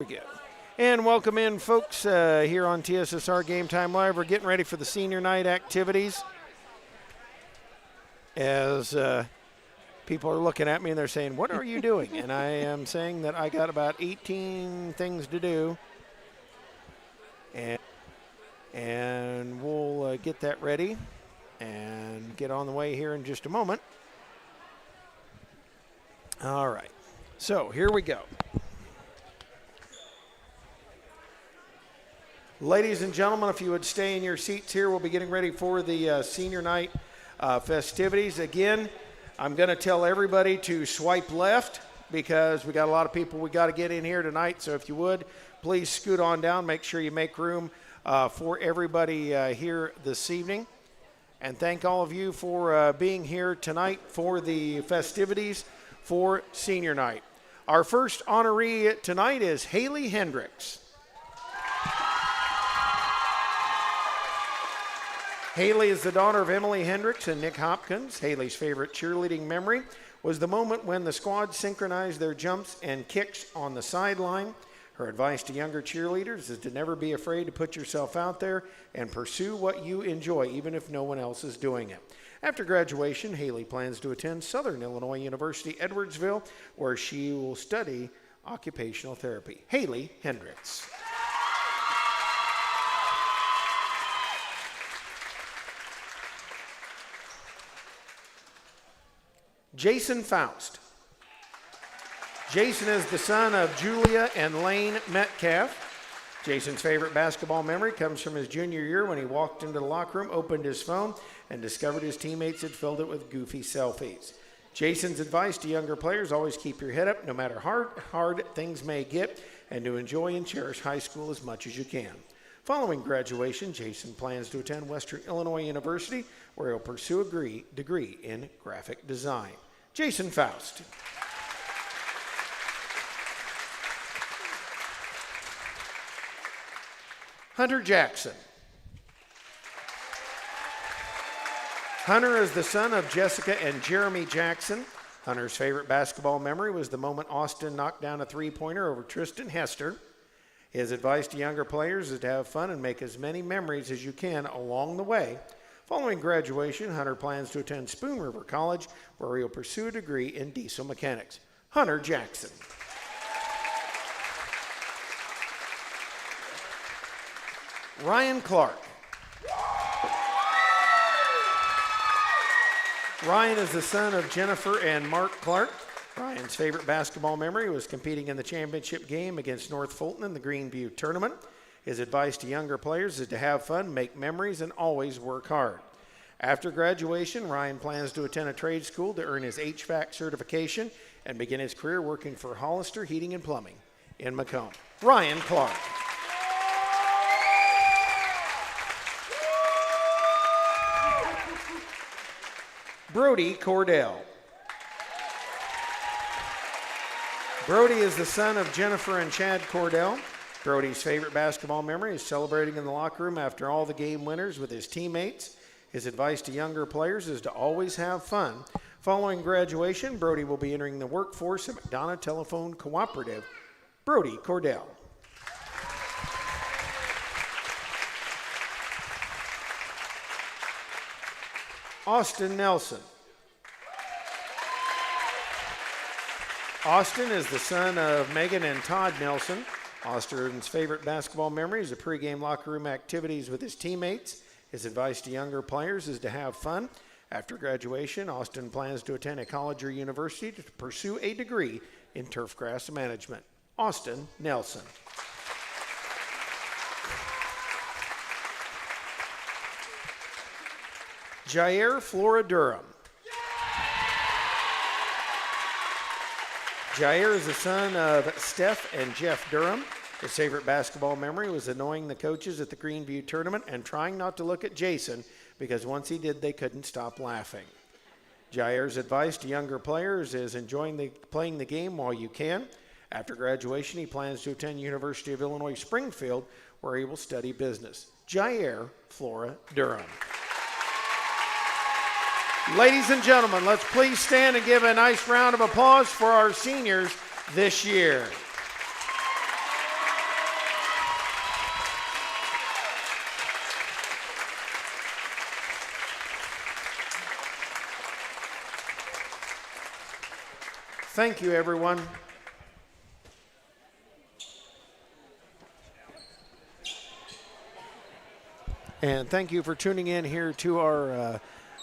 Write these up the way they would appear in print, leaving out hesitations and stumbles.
We go. And welcome in, folks, here on TSSR Game Time Live. We're getting ready for the senior night activities. As people are looking at me and they're saying, what are you doing? And I am saying that I got about 18 things to do. And we'll get that ready and get on the way here in just a moment. All right. So here we go. Ladies and gentlemen, if you would stay in your seats here, we'll be getting ready for the senior night festivities. Again, I'm going to tell everybody to swipe left because we got a lot of people we got to get in here tonight. So if you would, please scoot on down. Make sure you make room for everybody here this evening. And thank all of you for being here tonight for the festivities for senior night. Our first honoree tonight is Haley Hendricks. Haley is the daughter of Emily Hendricks and Nick Hopkins. Haley's favorite cheerleading memory was the moment when the squad synchronized their jumps and kicks on the sideline. Her advice to younger cheerleaders is to never be afraid to put yourself out there and pursue what you enjoy, even if no one else is doing it. After graduation, Haley plans to attend Southern Illinois University, Edwardsville, where she will study occupational therapy. Haley Hendricks. Jason Faust. Jason is the son of Julia and Lane Metcalf. Jason's favorite basketball memory comes from his junior year when he walked into the locker room, opened his phone, and discovered his teammates had filled it with goofy selfies. Jason's advice to younger players: always keep your head up no matter how hard things may get, and to enjoy and cherish high school as much as you can. Following graduation, Jason plans to attend Western Illinois University, where he'll pursue a degree in graphic design. Jason Faust. Hunter Jackson. Hunter is the son of Jessica and Jeremy Jackson. Hunter's favorite basketball memory was the moment Austin knocked down a three-pointer over Tristan Hester. His advice to younger players is to have fun and make as many memories as you can along the way. Following graduation, Hunter plans to attend Spoon River College, where he'll pursue a degree in diesel mechanics. Hunter Jackson. Ryan Clark. Ryan is the son of Jennifer and Mark Clark. Ryan's favorite basketball memory was competing in the championship game against North Fulton in the Greenview tournament. His advice to younger players is to have fun, make memories, and always work hard. After graduation, Ryan plans to attend a trade school to earn his HVAC certification and begin his career working for Hollister Heating and Plumbing in Macomb. Ryan Clark. Brody Cordell. Brody is the son of Jennifer and Chad Cordell. Brody's favorite basketball memory is celebrating in the locker room after all the game winners with his teammates. His advice to younger players is to always have fun. Following graduation, Brody will be entering the workforce at McDonough Telephone Cooperative. Brody Cordell. Austin Nelson. Austin is the son of Megan and Todd Nelson. Austin's favorite basketball memory is the pregame locker room activities with his teammates. His advice to younger players is to have fun. After graduation, Austin plans to attend a college or university to pursue a degree in turfgrass management. Austin Nelson. Jair Flora Durham. Jair is the son of Steph and Jeff Durham. His favorite basketball memory was annoying the coaches at the Greenview tournament and trying not to look at Jason because once he did, they couldn't stop laughing. Jair's advice to younger players is enjoying playing the game while you can. After graduation, he plans to attend University of Illinois Springfield, where he will study business. Jair Flora Durham. Ladies and gentlemen, let's please stand and give a nice round of applause for our seniors this year. Thank you, everyone. And thank you for tuning in here to our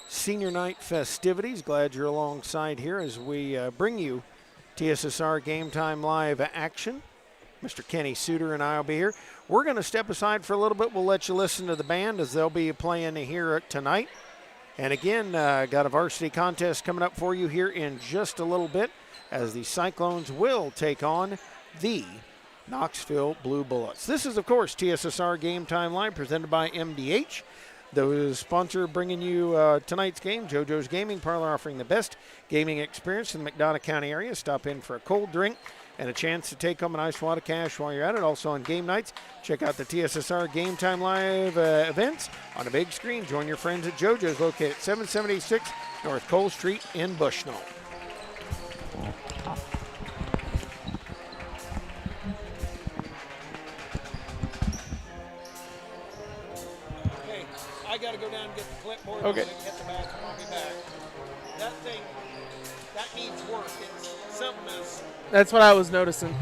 senior night festivities. Glad you're alongside here as we bring you TSSR Game Time live action. Mr. Kenny Suter and I will be here. We're going to step aside for a little bit. We'll let you listen to the band as they'll be playing here tonight. And again, got a varsity contest coming up for you here in just a little bit as the Cyclones will take on the Knoxville Blue Bullets. This is, of course, TSSR Game Time Live presented by MDH. The sponsor bringing you tonight's game, JoJo's Gaming Parlor, offering the best gaming experience in the McDonough County area. Stop in for a cold drink and a chance to take home a nice wad of cash while you're at it. Also on game nights, check out the TSSR Game Time Live events on a big screen. Join your friends at JoJo's, located at 776 North Cole Street in Bushnell. Okay, I got to go down and get the clipboard. Okay. And get the bathroom. I'll be back. That thing, that needs work. It's something else. That's what I was noticing.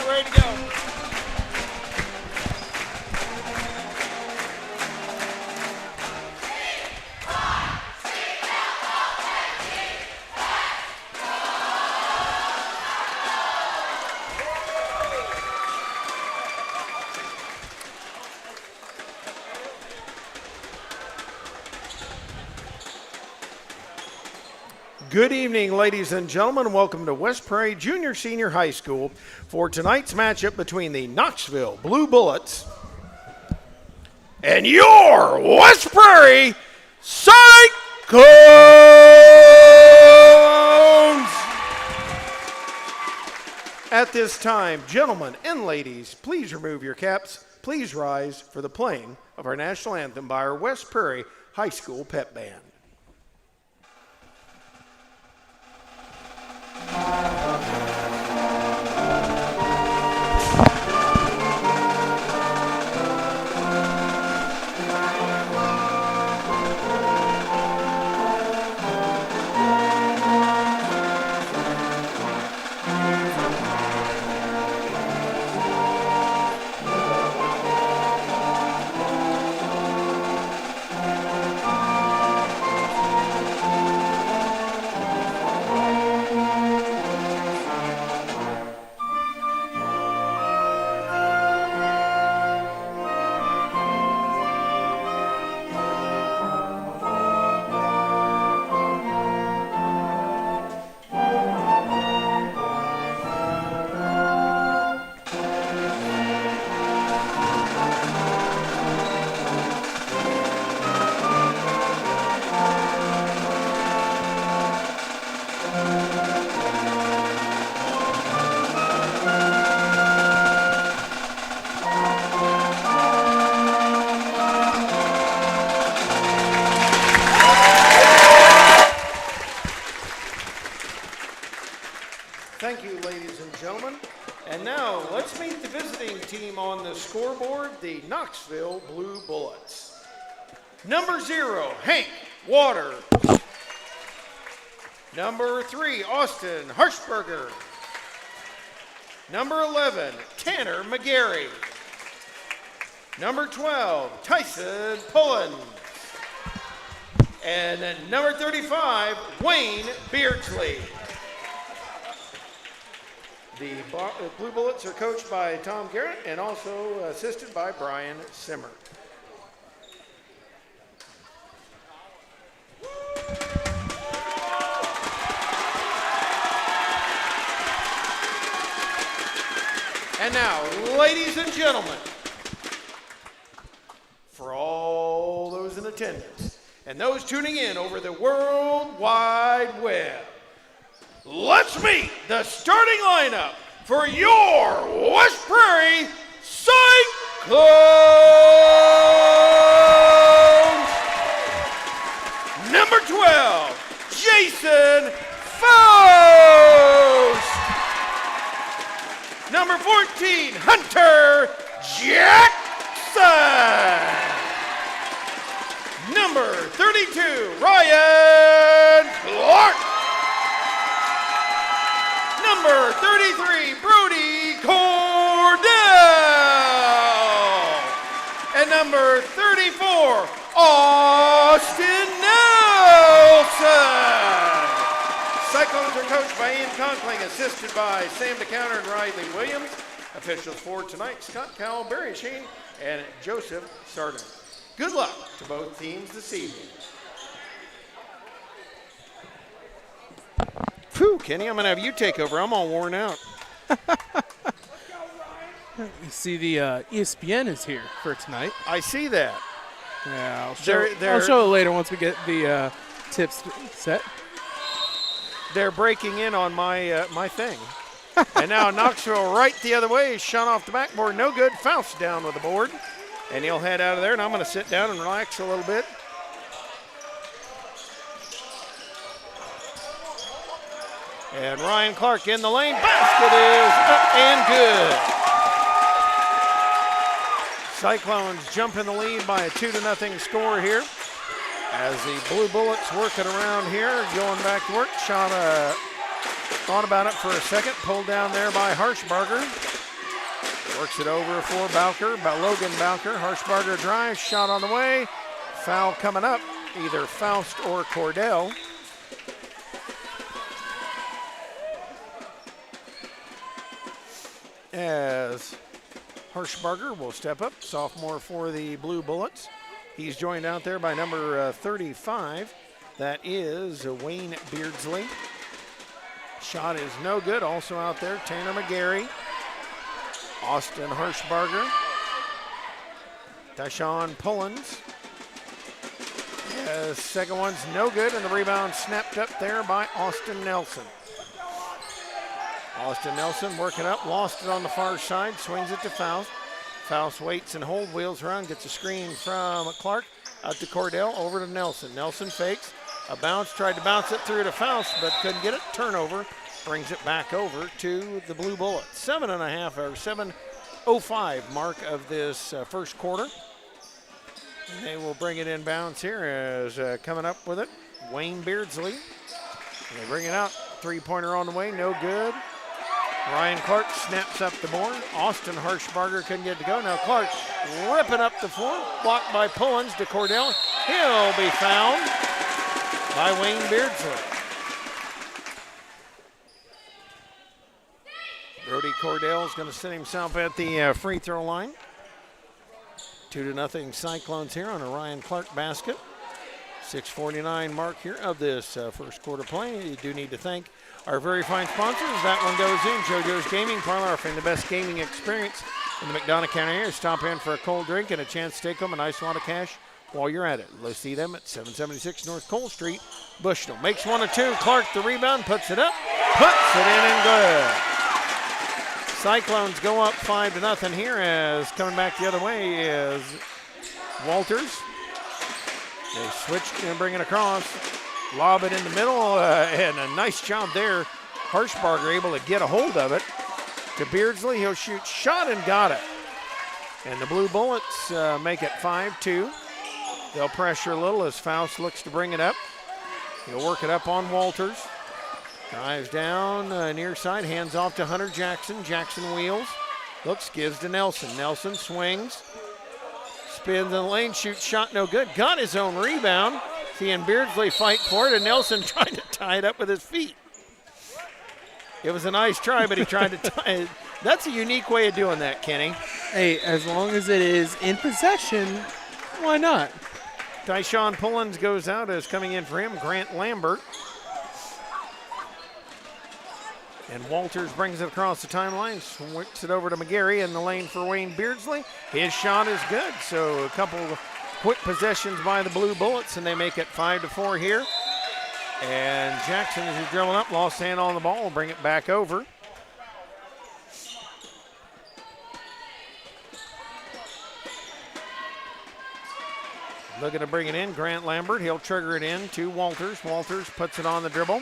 We're ready to go. Good evening, ladies and gentlemen. Welcome to West Prairie Junior Senior High School for tonight's matchup between the Knoxville Blue Bullets and your West Prairie Cyclones. At this time, gentlemen and ladies, please remove your caps. Please rise for the playing of our national anthem by our West Prairie High School pep band. Thank you, ladies and gentlemen. And now, let's meet the visiting team on the scoreboard, the Knoxville Blue Bullets. Number 0, Hank Water. Number 3, Austin Harshberger. Number 11, Tanner McGarry. Number 12, Tyson Pullen. And then number 35, Wayne Beardsley. The Blue Bullets are coached by Tom Garrett and also assisted by Brian Simmer. And now, ladies and gentlemen, for all those in attendance and those tuning in over the World Wide Web, let's meet the starting lineup for your West Prairie Cyclones. Number 12, Jason Faust. Number 14, Hunter Jackson. Number 32, Ryan Clark. Number 33, Brody Cordell. And number 34, Austin Nelson. Cyclones are coached by Ian Conkling, assisted by Sam DeCounter and Riley Williams. Officials for tonight, Scott Cowell, Barry Sheen, and Joseph Sargent. Good luck to both teams this evening. Phew, Kenny, I'm going to have you take over. I'm all worn out. You see the ESPN is here for tonight. I see that. Yeah, I'll show it later once we get the tips set. They're breaking in on my my thing. And now Knoxville right the other way, shot off the backboard. No good. Faust down with the board. And he'll head out of there, and I'm going to sit down and relax a little bit. And Ryan Clark in the lane. Basket is up and good. Cyclones jump in the lead by a 2-0 score here. As the Blue Bullets working around here, going back to work. Shot thought about it for a second. Pulled down there by Harshberger. Works it over for Bowker, Logan Bowker. Harshbarger drive, shot on the way. Foul coming up, either Faust or Cordell. As Harshbarger will step up, sophomore for the Blue Bullets. He's joined out there by number 35. That is Wayne Beardsley. Shot is no good. Also out there, Tanner McGarry. Austin Harshbarger. Tyshawn Pullins. Second one's no good, and the rebound snapped up there by Austin Nelson. Austin Nelson working up, lost it on the far side, swings it to Faust. Faust waits and holds, wheels around, gets a screen from Clark, out to Cordell, over to Nelson. Nelson fakes, a bounce, tried to bounce it through to Faust, but couldn't get it. Turnover, brings it back over to the Blue Bullets. 7:05 mark of this first quarter. And they will bring it in bounds here as coming up with it, Wayne Beardsley. And they bring it out, three-pointer on the way, no good. Ryan Clark snaps up the board. Austin Harshbarger couldn't get it to go. Now Clark ripping up the floor, blocked by Pullins to Cordell. He'll be fouled by Wayne Beardsley. Brody Cordell is going to sit himself at the free throw line. 2-0 Cyclones here on a Ryan Clark basket. 6:49 mark here of this first quarter play. You do need to thank our very fine sponsors. That one goes in. JoJo's Gaming Parlor, offering the best gaming experience in the McDonough County area. Stop in for a cold drink and a chance to take home a nice wad of cash while you're at it. Let's see them at 776 North Cole Street, Bushnell. Makes one or two. Clark the rebound, puts it up, puts it in and good. Cyclones go up 5-0 here as coming back the other way is Walters. They switch and bring it across. Lob it in the middle, and a nice job there. Harshbarger able to get a hold of it. To Beardsley, he'll shoot, shot and got it. And the Blue Bullets make it 5-2. They'll pressure a little as Faust looks to bring it up. He'll work it up on Walters. Drives down near side, hands off to Hunter Jackson. Jackson wheels, looks, gives to Nelson. Nelson swings, spins in the lane, shoots, shot no good. Got his own rebound. Seeing Beardsley fight for it, and Nelson trying to tie it up with his feet. It was a nice try, but he tried to tie it. That's a unique way of doing that, Kenny. Hey, as long as it is in possession, why not? Tyshawn Pullins goes out as coming in for him, Grant Lambert. And Walters brings it across the timeline, swings it over to McGarry in the lane for Wayne Beardsley. His shot is good, so a couple of quick possessions by the Blue Bullets, and they make it 5-4 here. And Jackson, as he's dribbling up, lost hand on the ball, will bring it back over. Looking to bring it in, Grant Lambert. He'll trigger it in to Walters. Walters puts it on the dribble.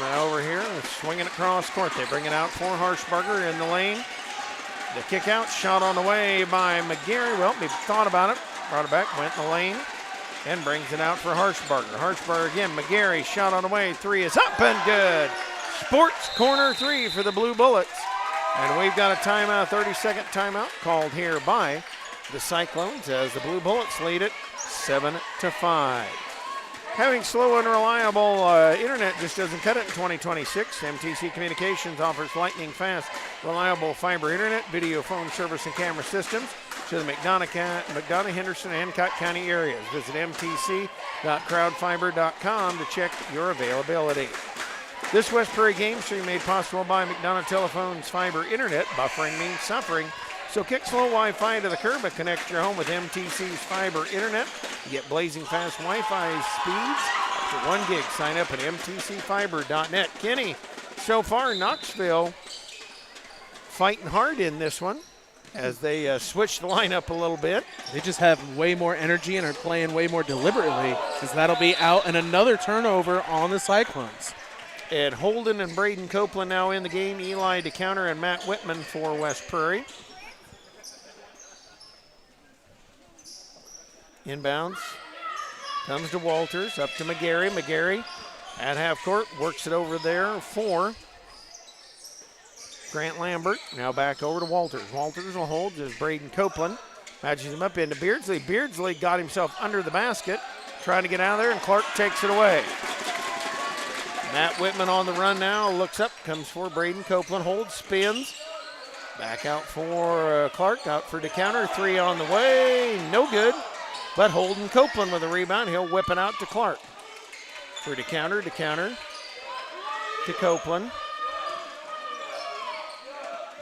Right over here, swinging across court. They bring it out for Harshbarger in the lane. The kick out, shot on the way by McGarry. Well, he thought about it, brought it back, went in the lane, and brings it out for Harshbarger. Harshbarger again, McGarry, shot on the way. Three is up and good. Sports corner three for the Blue Bullets. And we've got a timeout, 30-second timeout called here by the Cyclones as the Blue Bullets lead it 7-5. Having slow and reliable internet just doesn't cut it in 2026. MTC Communications offers lightning fast, reliable fiber internet, video phone service, and camera systems to the McDonough, Henderson, and Hancock County areas. Visit mtc.crowdfiber.com to check your availability. This West Prairie game stream made possible by McDonough Telephone's fiber internet. Buffering means suffering. So kick slow Wi-Fi to the curb and connect your home with MTC's fiber internet. You get blazing fast Wi-Fi speeds up to 1 gig. Sign up at mtcfiber.net. Kenny, so far Knoxville fighting hard in this one as they switch the lineup a little bit. They just have way more energy and are playing way more deliberately, because that'll be out and another turnover on the Cyclones. And Holden and Braden Copeland now in the game. Eli DeCounter and Matt Whitman for West Prairie. Inbounds, comes to Walters, up to McGarry. McGarry at half court, works it over there for Grant Lambert. Now back over to Walters. Walters will hold as Braden Copeland matches him up into Beardsley. Beardsley got himself under the basket, trying to get out of there, and Clark takes it away. Matt Whitman on the run now, looks up, comes for Braden Copeland, holds, spins. Back out for Clark, out for DeCounter, 3 on the way, no good. But Holden Copeland with a rebound, he'll whip it out to Clark. For DeCounter to Copeland.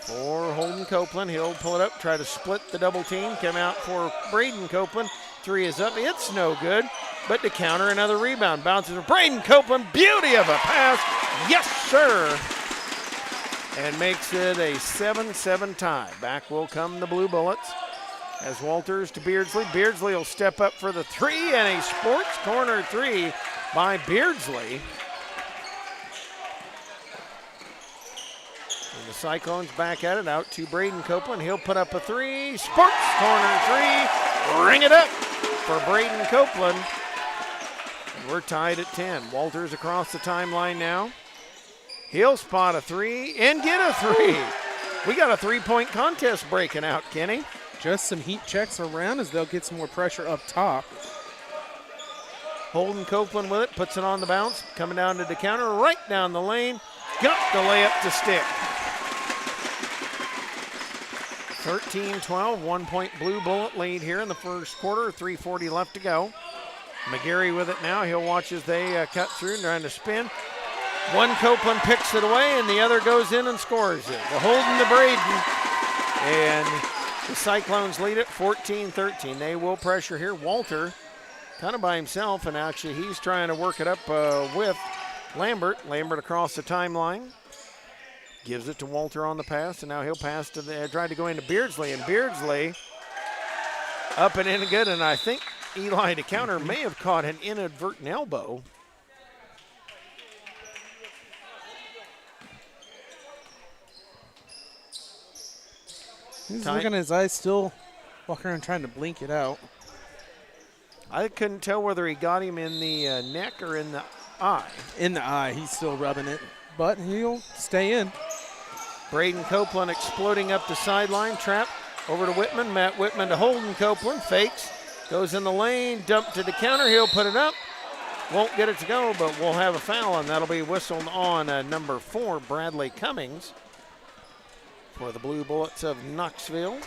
For Holden Copeland, he'll pull it up, try to split the double team, come out for Braden Copeland. 3 is up, it's no good. But DeCounter, another rebound, bounces for Braden Copeland, beauty of a pass, yes sir! And makes it a 7-7 tie. Back will come the Blue Bullets. As Walters to Beardsley. Beardsley will step up for the 3, and a sports corner 3 by Beardsley. And the Cyclones back at it, out to Braden Copeland. He'll put up a 3, sports corner 3, ring it up for Braden Copeland. And we're tied at 10. Walters across the timeline now. He'll spot a 3 and get a 3. We got a 3-point contest breaking out, Kenny. Just some heat checks around as they'll get some more pressure up top. Holden Copeland with it, puts it on the bounce, coming down to DeCounter, right down the lane, got the layup to stick. 13-12, 1-point Blue Bullet lead here in the first quarter, 3:40 left to go. McGarry with it now, he'll watch as they cut through, trying to spin. One Copeland picks it away, and the other goes in and scores it. The Holden to Braden, and the Cyclones lead it 14-13. They will pressure here. Walter kind of by himself, and actually he's trying to work it up with Lambert. Lambert across the timeline. Gives it to Walter on the pass, and now he'll pass to the, trying to go into Beardsley, and Beardsley up and in good, and I think Eli DeCounter may have caught an inadvertent elbow. He's looking at his eyes, still walking around trying to blink it out. I couldn't tell whether he got him in the neck or in the eye. In the eye, he's still rubbing it, but he'll stay in. Braden Copeland exploding up the sideline, trap over to Whitman. Matt Whitman to Holden Copeland, fakes, goes in the lane, dump to DeCounter, he'll put it up. Won't get it to go, but we'll have a foul, and that'll be whistled on number 4, Bradley Cummings, for the Blue Bullets of Knoxville.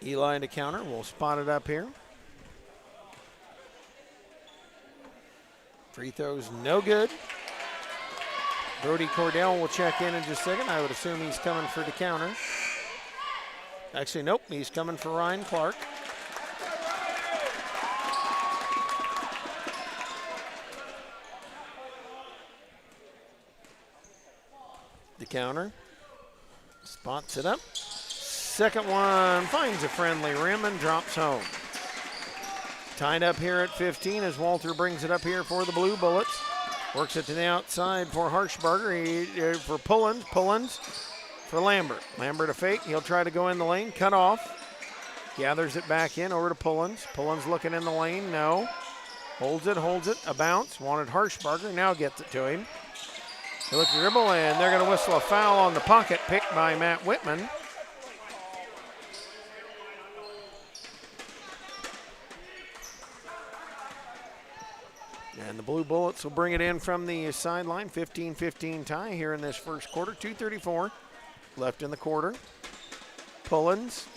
Eli DeCounter will spot it up here. Free throws no good. Brody Cordell will check in just a second. I would assume he's coming for DeCounter. Actually, nope, he's coming for Ryan Clark. DeCounter spots it up. Second one finds a friendly rim and drops home. Tied up here at 15 as Walter brings it up here for the Blue Bullets. Works it to the outside for Harshbarger, for Pullins. Pullins for Lambert. Lambert a fake. He'll try to go in the lane. Cut off. Gathers it back in over to Pullins. Pullins looking in the lane. No. Holds it. A bounce. Wanted Harshbarger. Now gets it to him. They look to dribble, and they're going to whistle a foul on the pocket picked by Matt Whitman. And the Blue Bullets will bring it in from the sideline. 15-15 tie here in this first quarter. 2:34 left in the quarter. Pullins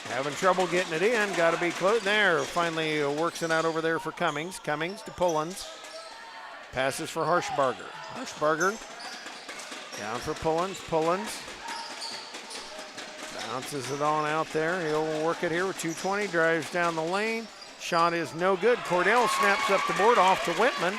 having trouble getting it in. Got to be close there. Finally works it out over there for Cummings. Cummings to Pullins. Passes for Harshbarger. Harshbarger down for Pullins. Pullins bounces it on out there. He'll work it here with 2:20. Drives down the lane. Shot is no good. Cordell snaps up the board off to Whitman.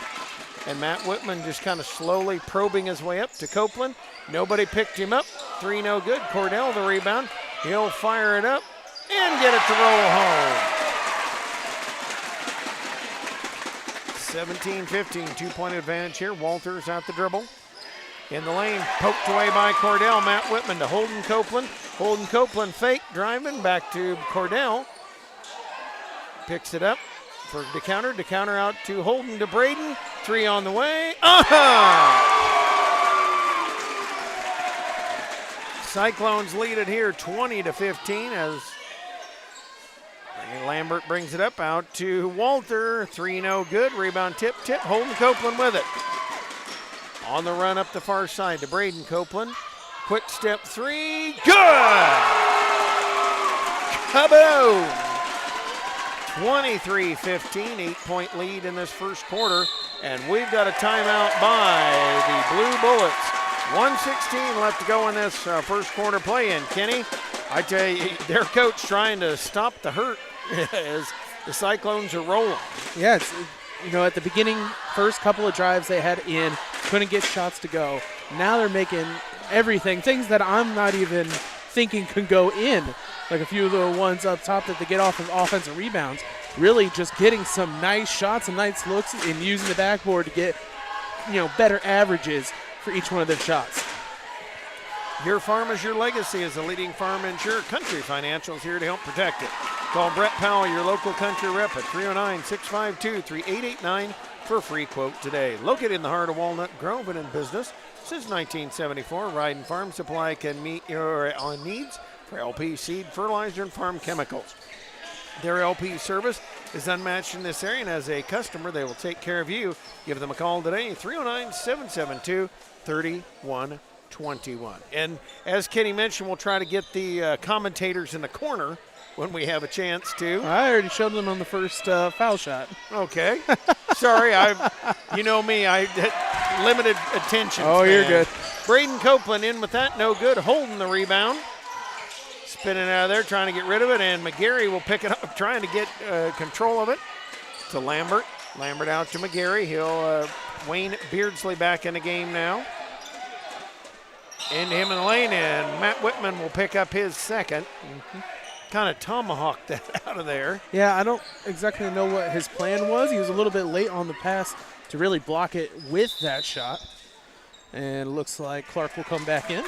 And Matt Whitman just kind of slowly probing his way up to Copeland. Nobody picked him up. 3 no good. Cordell the rebound. He'll fire it up and get it to roll home. 17-15, 2-point advantage here. Walters out the dribble. In the lane, poked away by Cordell. Matt Whitman to Holden Copeland. Holden Copeland fake, driving back to Cordell. Picks it up, for DeCounter. DeCounter out to Holden to Braden. 3 on the way. Cyclones lead it here 20-15 as Lambert brings it up out to Walter. 3 no good. Rebound tip. Holden Copeland with it. On the run up the far side to Braden Copeland. Quick step 3. Good! Kaboom! 23-15, 8-point lead in this first quarter. And we've got a timeout by the Blue Bullets. 1:16 left to go in this first quarter play-in. Kenny, I tell you, their coach trying to stop the hurt as the Cyclones are rolling. Yeah, it's, at the beginning, first couple of drives they had in, couldn't get shots to go. Now they're making everything, things that I'm not even thinking can go in, like a few of the ones up top that they get off of offensive rebounds. Really just getting some nice shots and nice looks and using the backboard to get, better averages for each one of their shots. Your farm is your legacy as a leading farm insurer. Country Financial is here to help protect it. Call Brett Powell, your local country rep, at 309-652-3889 for a free quote today. Located in the heart of Walnut Grove and in business since 1974, Ride & Farm Supply can meet your needs for LP seed, fertilizer, and farm chemicals. Their LP service is unmatched in this area, and as a customer, they will take care of you. Give them a call today, 309-772-3121. And as Kenny mentioned, we'll try to get the commentators in the corner when we have a chance to. I already showed them on the first foul shot. Okay. Sorry, you know me, I limited attention. Oh, you're good. Braden Copeland in with that, no good. Holding the rebound. Spinning out of there, trying to get rid of it, and McGarry will pick it up, trying to get control of it to Lambert. Lambert out to McGarry. He'll Wayne Beardsley back in the game now. Into him in the lane, and Matt Whitman will pick up his second. Kind of tomahawked that out of there. Yeah, I don't exactly know what his plan was. He was a little bit late on the pass to really block it with that shot. And it looks like Clark will come back in.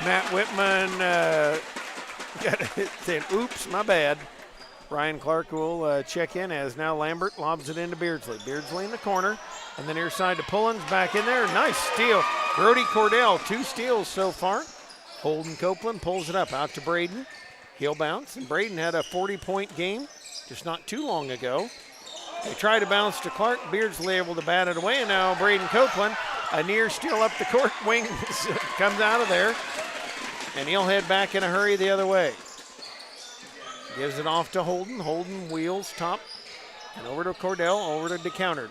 Matt Whitman saying, oops, my bad. Ryan Clark will check in as now Lambert lobs it into Beardsley. Beardsley in the corner, and the near side to Pullins, back in there. Nice steal. Brody Cordell, 2 steals so far. Holden Copeland pulls it up out to Braden. He'll bounce, and Braden had a 40-point game just not too long ago. They try to bounce to Clark. Beardsley able to bat it away, and now Braden Copeland, a near steal up the court. Wing comes out of there, and he'll head back in a hurry the other way. Gives it off to Holden. Holden wheels top and over to Cordell, over to DeCounter.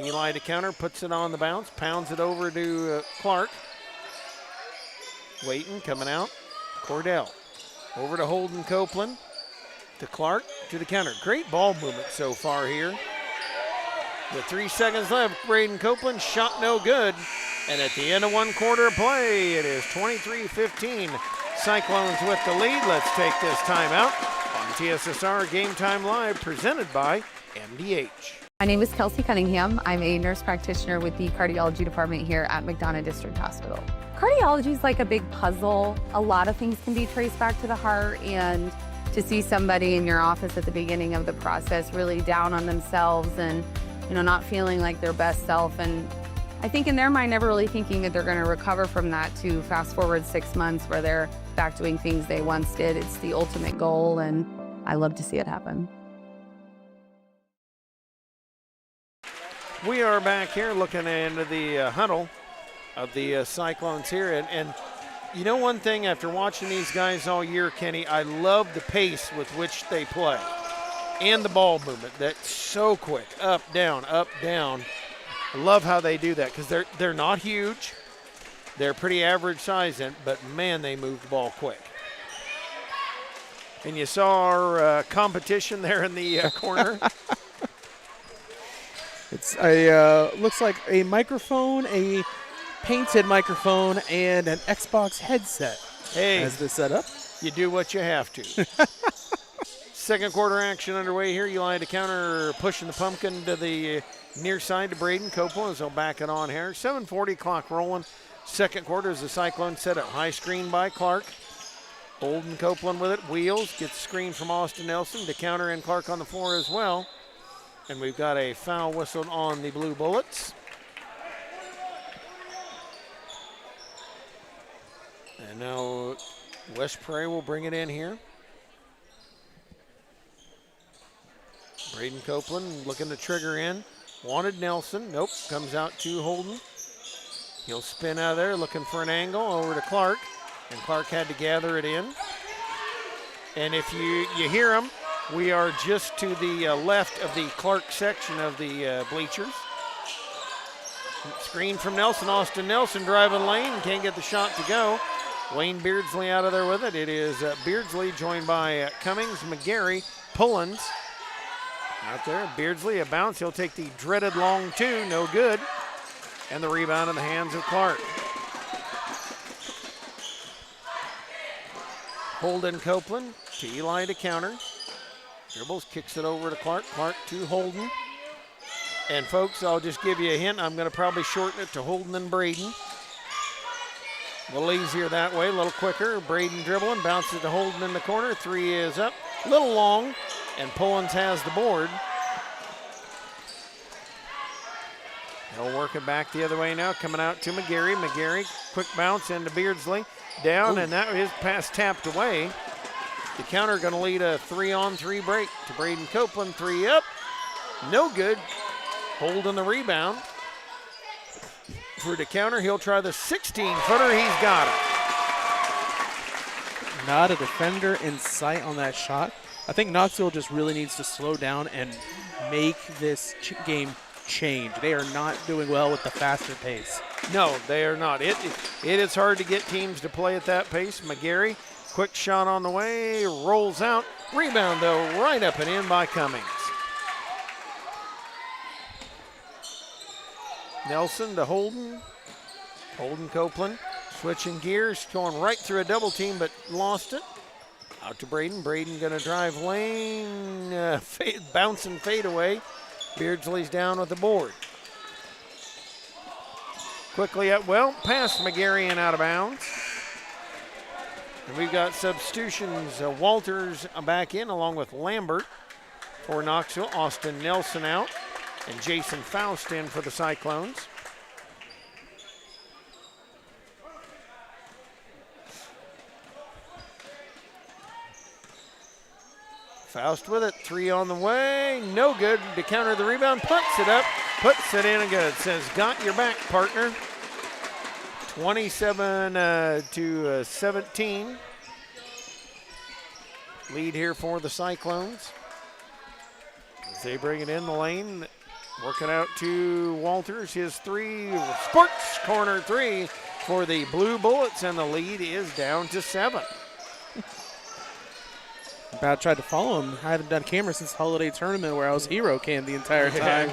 Eli DeCounter puts it on the bounce, pounds it over to Clark. Waiting, coming out. Cordell over to Holden Copeland, to Clark, to DeCounter. Great ball movement so far here. With 3 seconds left, Braden Copeland shot no good. And at the end of 1 quarter of play, it is 23-15. Cyclones with the lead. Let's take this timeout on TSSR Game Time Live, presented by MDH. My name is Kelsey Cunningham. I'm a nurse practitioner with the cardiology department here at McDonough District Hospital. Cardiology is like a big puzzle. A lot of things can be traced back to the heart, and to see somebody in your office at the beginning of the process really down on themselves and not feeling like their best self, and I think in their mind never really thinking that they're going to recover from that, to fast forward 6 months where they're back doing things they once did. It's the ultimate goal, and I love to see it happen. We are back here looking into the huddle of the Cyclones here, and one thing, after watching these guys all year, Kenny, I love the pace with which they play and the ball movement. That's so quick, up, down, up, down. I love how they do that, because they're not huge. They're pretty average size, but man, they move the ball quick. And you saw our competition there in the corner. It's looks like a microphone, a painted microphone, and an Xbox headset. Hey, as the setup. You do what you have to. Second quarter action underway here. Eli DeCounter pushing the pumpkin to the near side to Braden Copeland as they'll back it on here. 7:40 clock rolling. Second quarter as the Cyclones set up. High screen by Clark. Holden Copeland with it, wheels, gets screen from Austin Nelson to counter, and Clark on the floor as well. And we've got a foul whistled on the Blue Bullets. And now West Prairie will bring it in here. Braden Copeland looking to trigger in. Wanted Nelson. Nope. Comes out to Holden. He'll spin out of there looking for an angle over to Clark. And Clark had to gather it in. And if you hear him, we are just to the left of the Clark section of the bleachers. Screen from Nelson. Austin Nelson driving lane. Can't get the shot to go. Wayne Beardsley out of there with it. It is Beardsley joined by Cummings, McGarry, Pullins. Out there, Beardsley, a bounce. He'll take the dreaded long two, no good. And the rebound in the hands of Clark. Holden Copeland to Eli to counter. Dribbles, kicks it over to Clark. Clark to Holden. And folks, I'll just give you a hint. I'm going to probably shorten it to Holden and Braden. A little easier that way, a little quicker. Braden dribbling, bounces to Holden in the corner. Three is up, a little long, and Pullins has the board. He'll work it back the other way now, coming out to McGarry. McGarry, quick bounce into Beardsley. Down, and that is pass tapped away. The counter going to lead a 3-on-3 break to Braden Copeland. Three up, no good. Holden the rebound. For the counter, he'll try the 16-footer. He's got it. Not a defender in sight on that shot. I think Knoxville just really needs to slow down and make this game change. They are not doing well with the faster pace. No, they are not. It is hard to get teams to play at that pace. McGarry, quick shot on the way, rolls out. Rebound, though, right up and in by Cummings. Nelson to Holden. Holden Copeland switching gears, going right through a double team, but lost it. Out to Braden. Braden going to drive lane, bounce and fade away. Beardsley's down with the board. Quickly up, well, past McGarry and out of bounds. And we've got substitutions. Walters back in along with Lambert for Knoxville. Austin Nelson out. And Jason Faust in for the Cyclones. Faust with it, three on the way, no good. To counter the rebound, puts it up, puts it in and good. Says, got your back, partner. 27 to 17. Lead here for the Cyclones. As they bring it in the lane. Working out to Walters, his three, sports corner three for the Blue Bullets, and the lead is down to 7. About tried to follow him. I haven't done camera since holiday tournament where I was hero cam the entire time.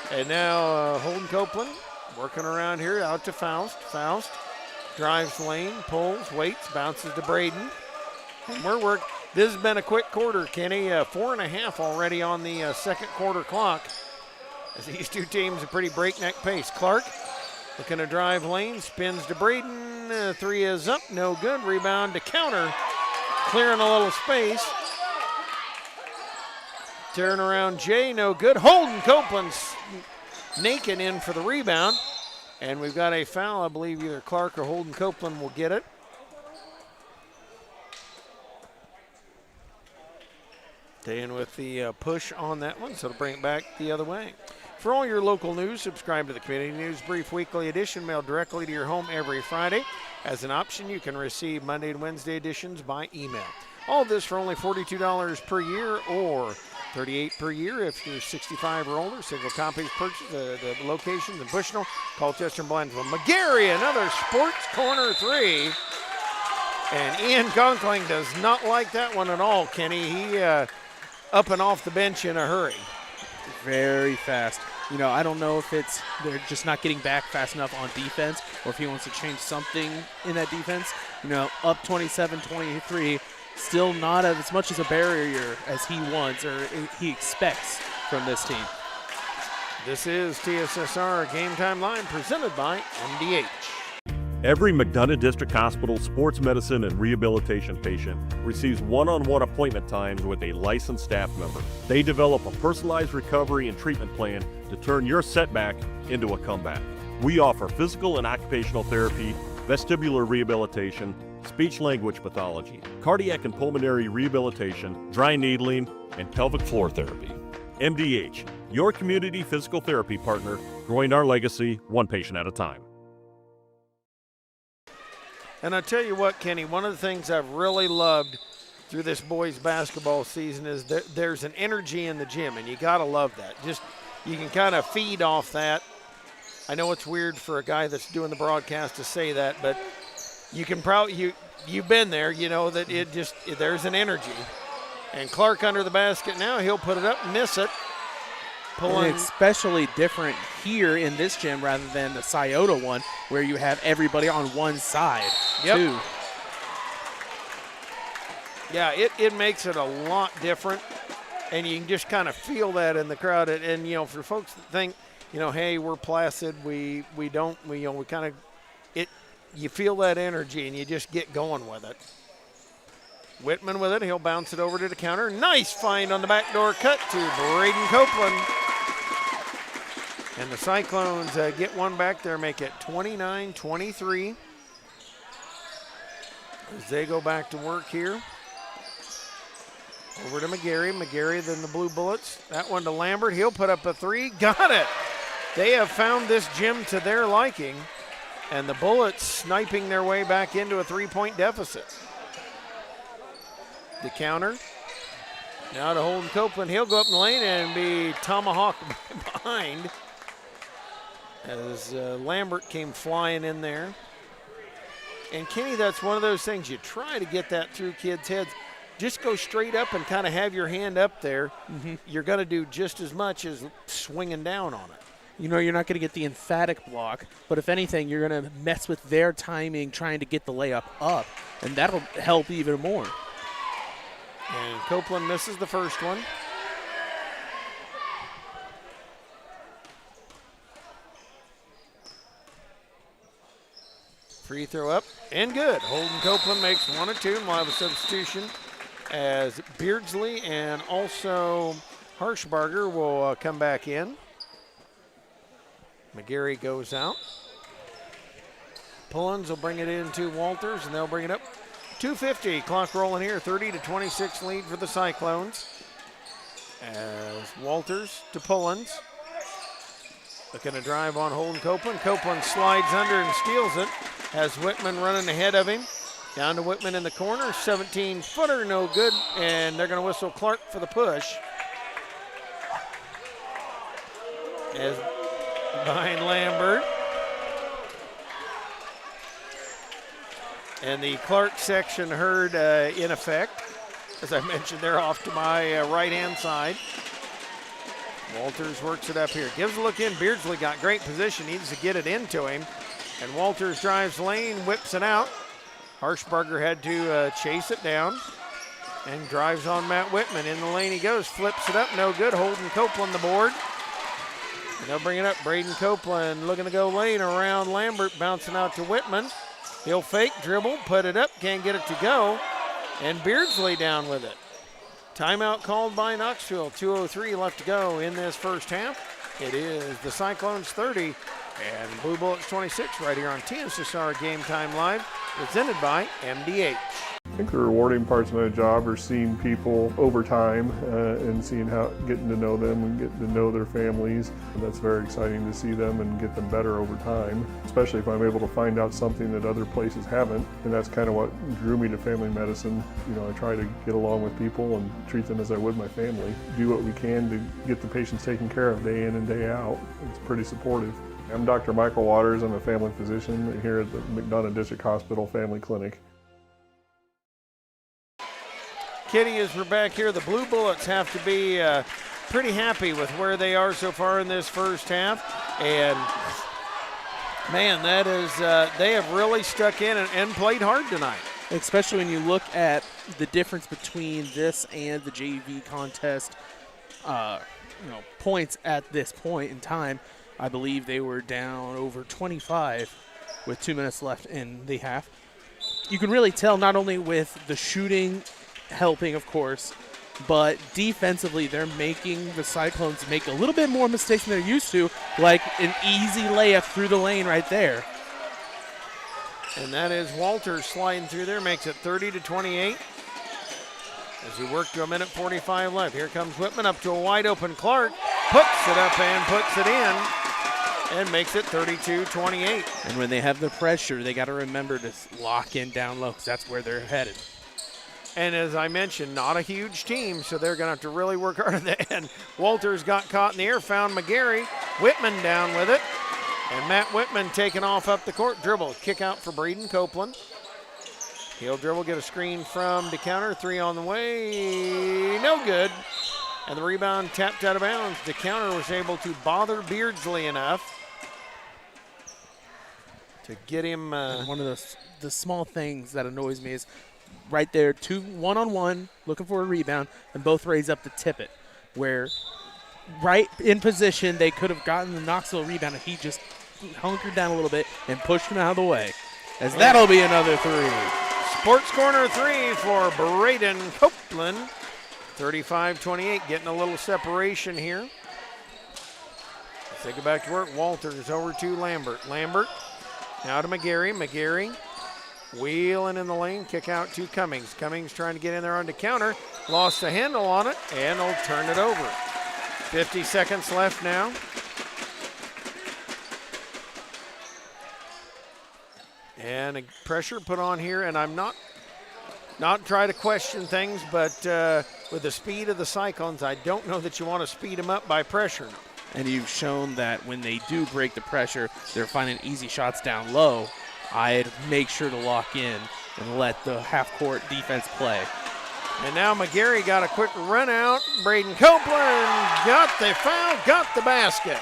And now Holden Copeland working around here, out to Faust. Faust drives lane, pulls, waits, bounces to Braden. And we're working. This has been a quick quarter, Kenny. 4.5 already on the second quarter clock. As these two teams a pretty breakneck pace. Clark looking to drive lane, spins to Braden. Three is up, no good. Rebound to counter, clearing a little space. Turn around Jay, no good. Holden Copeland naked in for the rebound. And we've got a foul. I believe either Clark or Holden Copeland will get it. Staying with the push on that one, so to bring it back the other way. For all your local news, subscribe to the Community News Brief Weekly Edition, mailed directly to your home every Friday. As an option, you can receive Monday and Wednesday editions by email. All of this for only $42 per year or $38 per year if you're 65 or older. Single copies purchased. The locations in Bushnell, Colchester, and Blandville. McGarry, another sports corner three. And Ian Conkling does not like that one at all, Kenny. He up and off the bench in a hurry. Very fast. You know, I don't know if it's they're just not getting back fast enough on defense or if he wants to change something in that defense. You know, up 27-23, still not as much as a barrier as he wants or he expects from this team. This is TSSR Game Time Line presented by MDH. Every McDonough District Hospital sports medicine and rehabilitation patient receives one-on-one appointment times with a licensed staff member. They develop a personalized recovery and treatment plan to turn your setback into a comeback. We offer physical and occupational therapy, vestibular rehabilitation, speech-language pathology, cardiac and pulmonary rehabilitation, dry needling, and pelvic floor therapy. MDH, your community physical therapy partner, growing our legacy one patient at a time. And I tell you what, Kenny, one of the things I've really loved through this boys basketball season is there's an energy in the gym, and you got to love that. Just you can kind of feed off that. I know it's weird for a guy that's doing the broadcast to say that, but you can probably you've been there, you know that there's an energy. And Clark under the basket now, he'll put it up and miss it. And especially different here in this gym rather than the Scioto one where you have everybody on one side, too. Yeah, it makes it a lot different, and you can just kind of feel that in the crowd. And you know, for folks that think, you know, hey, we're placid, we kind of, you feel that energy, and you just get going with it. Whitman with it. He'll bounce it over to the counter. Nice find on the backdoor cut to Braden Copeland. And the Cyclones get one back there, make it 29-23. As they go back to work here. Over to McGarry. McGarry, then the Blue Bullets. That one to Lambert. He'll put up a three. Got it. They have found this gym to their liking. And the Bullets sniping their way back into a three-point deficit. The counter. Now to Holden Copeland. He'll go up in the lane and be tomahawked behind. As Lambert came flying in there. And Kenny, that's one of those things, you try to get that through kids' heads. Just go straight up and kind of have your hand up there. Mm-hmm. You're going to do just as much as swinging down on it. You know, you're not going to get the emphatic block, but if anything, you're going to mess with their timing trying to get the layup up, and that'll help even more. And Copeland misses the first one. Free throw up and good. Holden Copeland makes one or two, and we'll have a substitution as Beardsley and also Harshbarger will come back in. McGarry goes out. Pullens will bring it into Walters, and they'll bring it up. 2:50, clock rolling here, 30-26 lead for the Cyclones. As Walters to Pullens. Looking to drive on Holden Copeland. Copeland slides under and steals it. Has Whitman running ahead of him. Down to Whitman in the corner, 17-footer, no good, and they're going to whistle Clark for the push. As behind Lambert. And the Clark section heard in effect. As I mentioned, they're off to my right-hand side. Walters works it up here. Gives a look in. Beardsley got great position. Needs to get it into him. And Walters drives lane, whips it out. Harshbarger had to chase it down. And drives on Matt Whitman. In the lane he goes. Flips it up. No good. Holden Copeland the board. And they'll bring it up. Braden Copeland looking to go lane around Lambert. Bouncing out to Whitman. He'll fake, dribble, put it up. Can't get it to go. And Beardsley down with it. Timeout called by Knoxville. 2:03 left to go in this first half. It is the Cyclones 30 and Blue Bullets 26 right here on TSSR Game Time Live, presented by MDH. I think the rewarding parts of my job are seeing people over time and getting to know them and getting to know their families. And that's very exciting to see them and get them better over time, especially if I'm able to find out something that other places haven't. And that's kind of what drew me to family medicine. You know, I try to get along with people and treat them as I would my family. Do what we can to get the patients taken care of day in and day out. It's pretty supportive. I'm Dr. Michael Waters. I'm a family physician here at the McDonough District Hospital Family Clinic. Kitty, as we're back here, the Blue Bullets have to be pretty happy with where they are so far in this first half. And, man, that is they have really stuck in and played hard tonight. Especially when you look at the difference between this and the JV contest points at this point in time. I believe they were down over 25 with 2 minutes left in the half. You can really tell not only with the shooting helping, of course, but defensively they're making the Cyclones make a little bit more mistakes than they're used to, like an easy layup through the lane right there. And that is Walters sliding through there, makes it 30-28. As we work to a minute 45 left. Here comes Whitman up to a wide open Clark. Puts it up and puts it in and makes it 32-28. And when they have the pressure, they got to remember to lock in down low because that's where they're headed. And as I mentioned, not a huge team, so they're going to have to really work hard at the end. Walters got caught in the air, found McGarry. Whitman down with it. And Matt Whitman taking off up the court. Dribble, kick out for Braden Copeland. He'll dribble, get a screen from DeCounter. 3 on the way, no good. And the rebound tapped out of bounds. DeCounter was able to bother Beardsley enough to get him. One of the small things that annoys me is right there, 2 one-on-one, looking for a rebound, and both raise up to tip it. Where right in position, they could have gotten the Knoxville rebound, and he just hunkered down a little bit and pushed him out of the way. As that'll be another 3. Sports Corner 3 for Braden Copeland. 35-28, getting a little separation here. Let's take it back to work. Walters over to Lambert. Lambert now to McGarry. McGarry wheeling in the lane. Kick out to Cummings. Cummings trying to get in there on the counter. Lost the handle on it, and they'll turn it over. 50 seconds left now. And a pressure put on here, and I'm not trying to question things, but with the speed of the Cyclones, I don't know that you want to speed them up by pressure. And you've shown that when they do break the pressure, they're finding easy shots down low. I'd make sure to lock in and let the half-court defense play. And now McGarry got a quick run out. Braden Copeland got the foul, got the basket.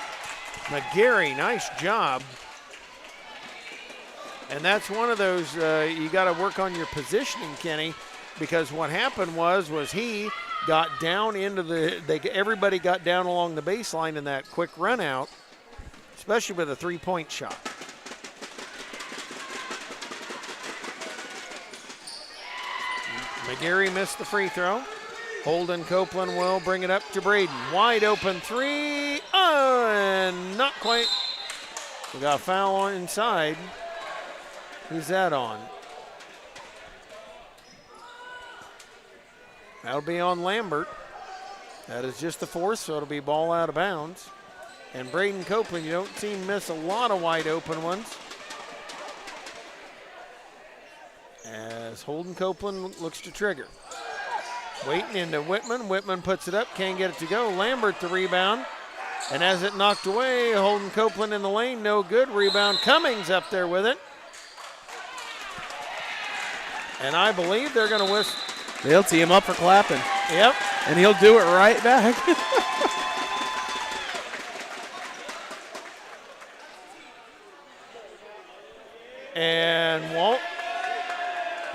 McGarry, nice job. And that's one of those, you got to work on your positioning, Kenny, because what happened was he got down into everybody got down along the baseline in that quick run out, especially with a three-point shot. McGarry missed the free throw. Holden Copeland will bring it up to Braden. Wide open 3, and not quite. We got a foul on inside. Who's that on? That'll be on Lambert. That is just the 4th, so it'll be ball out of bounds. And Braden Copeland, you don't see him miss a lot of wide open ones. As Holden Copeland looks to trigger. Waiting into Whitman. Whitman puts it up, can't get it to go. Lambert the rebound. And as it knocked away, Holden Copeland in the lane, no good. Rebound, Cummings up there with it. And I believe they're going to whistle. They'll tee him up for clapping. Yep. And he'll do it right back. And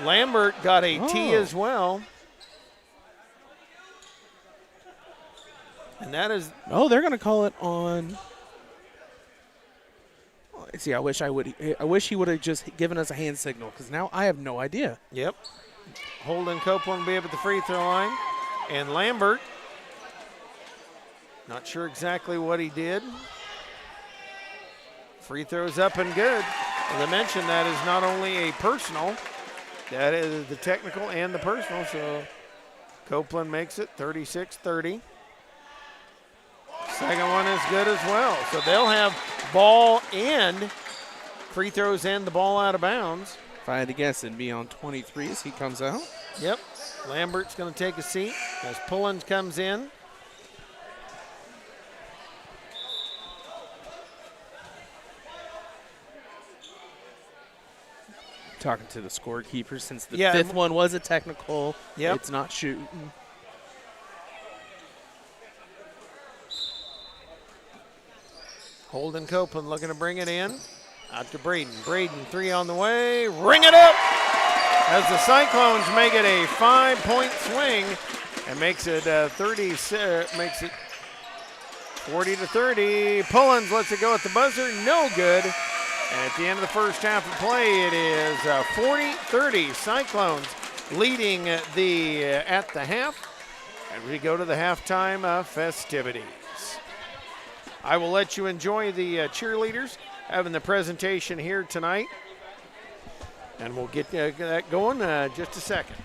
Lambert got a tee as well. And that is. Oh, they're going to call it on. See, I wish he would have just given us a hand signal because now I have no idea. Yep. Holden Copeland will be up at the free throw line. And Lambert, not sure exactly what he did. Free throws up and good. As I mentioned, that is not only a personal, that is the technical and the personal. So Copeland makes it 36-30. Second one is good as well. So they'll have ball and free throws and the ball out of bounds. If I had to guess, it'd be on 23 as he comes out. Yep. Lambert's going to take a seat as Pullins comes in. Talking to the scorekeeper since the 5th one was a technical. Yep. It's not shooting. Holden Copeland looking to bring it in. Out to Braden. Braden, 3 on the way. Ring it up as the Cyclones make it a 5-point swing and makes it 40-30. Pullins lets it go at the buzzer. No good. And at the end of the first half of play, it is 40-30. Cyclones leading at the half. And we go to the halftime festivities. I will let you enjoy the cheerleaders having the presentation here tonight. And we'll get that going just a second.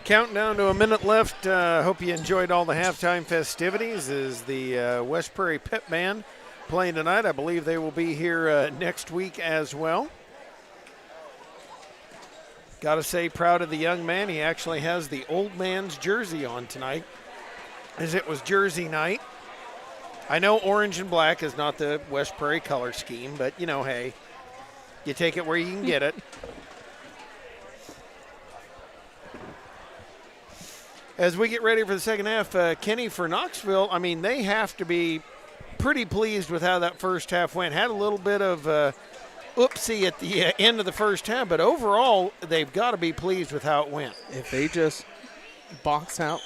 Counting down to a minute left. Hope you enjoyed all the halftime festivities. Is the West Prairie Pep Band playing tonight? I believe they will be here next week as well. Got to say, proud of the young man. He actually has the old man's jersey on tonight, as it was jersey night. I know orange and black is not the West Prairie color scheme, but, you know, hey, you take it where you can get it. As we get ready for the second half, Kenny, for Knoxville, I mean, they have to be pretty pleased with how that first half went. Had a little bit of oopsie at the end of the first half, but overall, they've got to be pleased with how it went. If they just box out,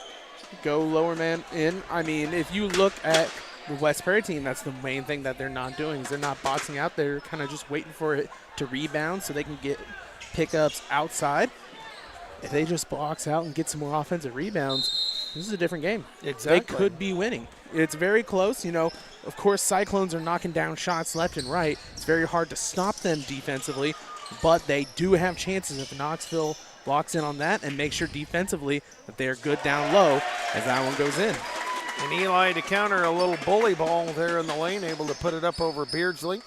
go lower man in, I mean, if you look at the West Prairie team, that's the main thing that they're not doing is they're not boxing out. They're kind of just waiting for it to rebound so they can get pickups outside. If they just box out and get some more offensive rebounds, this is a different game. Exactly. They could be winning. It's very close. You know, of course, Cyclones are knocking down shots left and right. It's very hard to stop them defensively, but they do have chances if Knoxville locks in on that and make sure defensively that they are good down low as that one goes in. And Eli to counter a little bully ball there in the lane, able to put it up over Beardsley.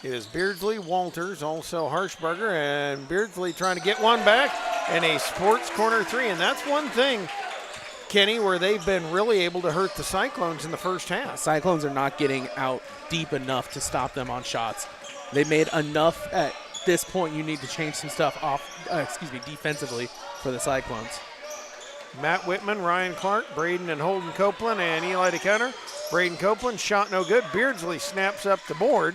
It is Beardsley, Walters, also Harshberger, and Beardsley trying to get one back, and a sports corner three. And that's one thing, Kenny, where they've been really able to hurt the Cyclones in the first half. Cyclones are not getting out deep enough to stop them on shots. They made enough at this point. You need to change some stuff defensively for the Cyclones. Matt Whitman, Ryan Clark, Braden and Holden Copeland, and Eli to counter. Braden Copeland, shot no good. Beardsley snaps up the board.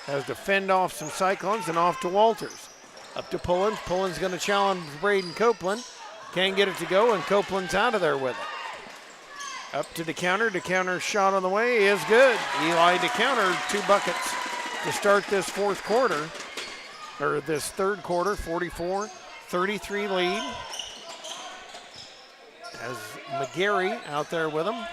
Has to fend off some Cyclones and off to Walters. Up to Pullins. Pullins going to challenge Braden Copeland. Can't get it to go, and Copeland's out of there with it. Up to DeCounter. DeCounter's shot on the way is good. Eli DeCounter, 2 buckets to start this fourth quarter, or this third quarter, 44-33 lead. As McGarry out there with him.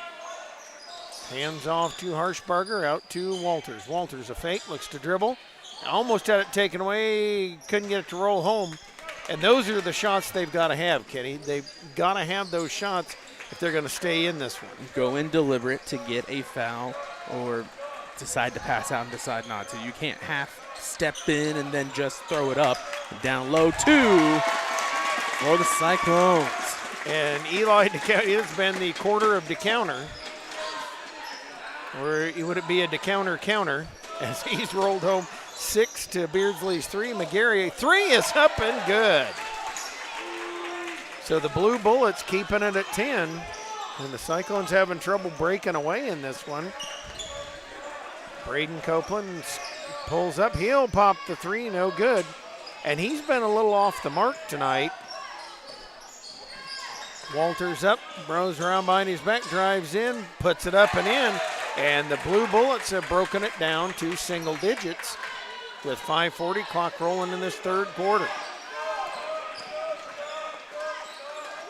Hands off to Harshbarger, out to Walters. Walters a fake, looks to dribble. Almost had it taken away, couldn't get it to roll home. And those are the shots they've got to have, Kenny. They've got to have those shots if they're going to stay in this one. Go in deliberate to get a foul or decide to pass out and decide not to. You can't half step in and then just throw it up. Down low, 2 for the Cyclones. And Eli DeCounter, it's been the quarter of DeCounter. Or would it be a DeCounter counter as he's rolled home 6 to Beardsley's 3. McGarry 3 is up and good. So the Blue Bullets keeping it at 10. And the Cyclones having trouble breaking away in this one. Braden Copeland pulls up. He'll pop the 3, no good. And he's been a little off the mark tonight. Walters up, throws around behind his back, drives in, puts it up and in. And the Blue Bullets have broken it down to single digits with 5:40 clock rolling in this third quarter.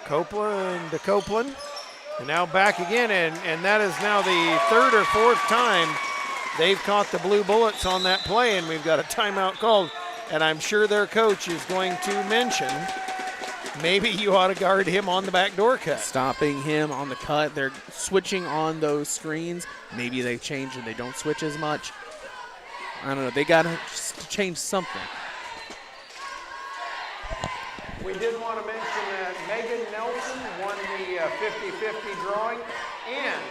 Copeland to Copeland, and now back again, and that is now the third or fourth time they've caught the Blue Bullets on that play, and we've got a timeout called, and I'm sure their coach is going to mention maybe you ought to guard him on the backdoor cut. Stopping him on the cut. They're switching on those screens. Maybe they change and they don't switch as much. I don't know. They got to change something. We did want to mention that Megan Nelson won the 50-50 drawing and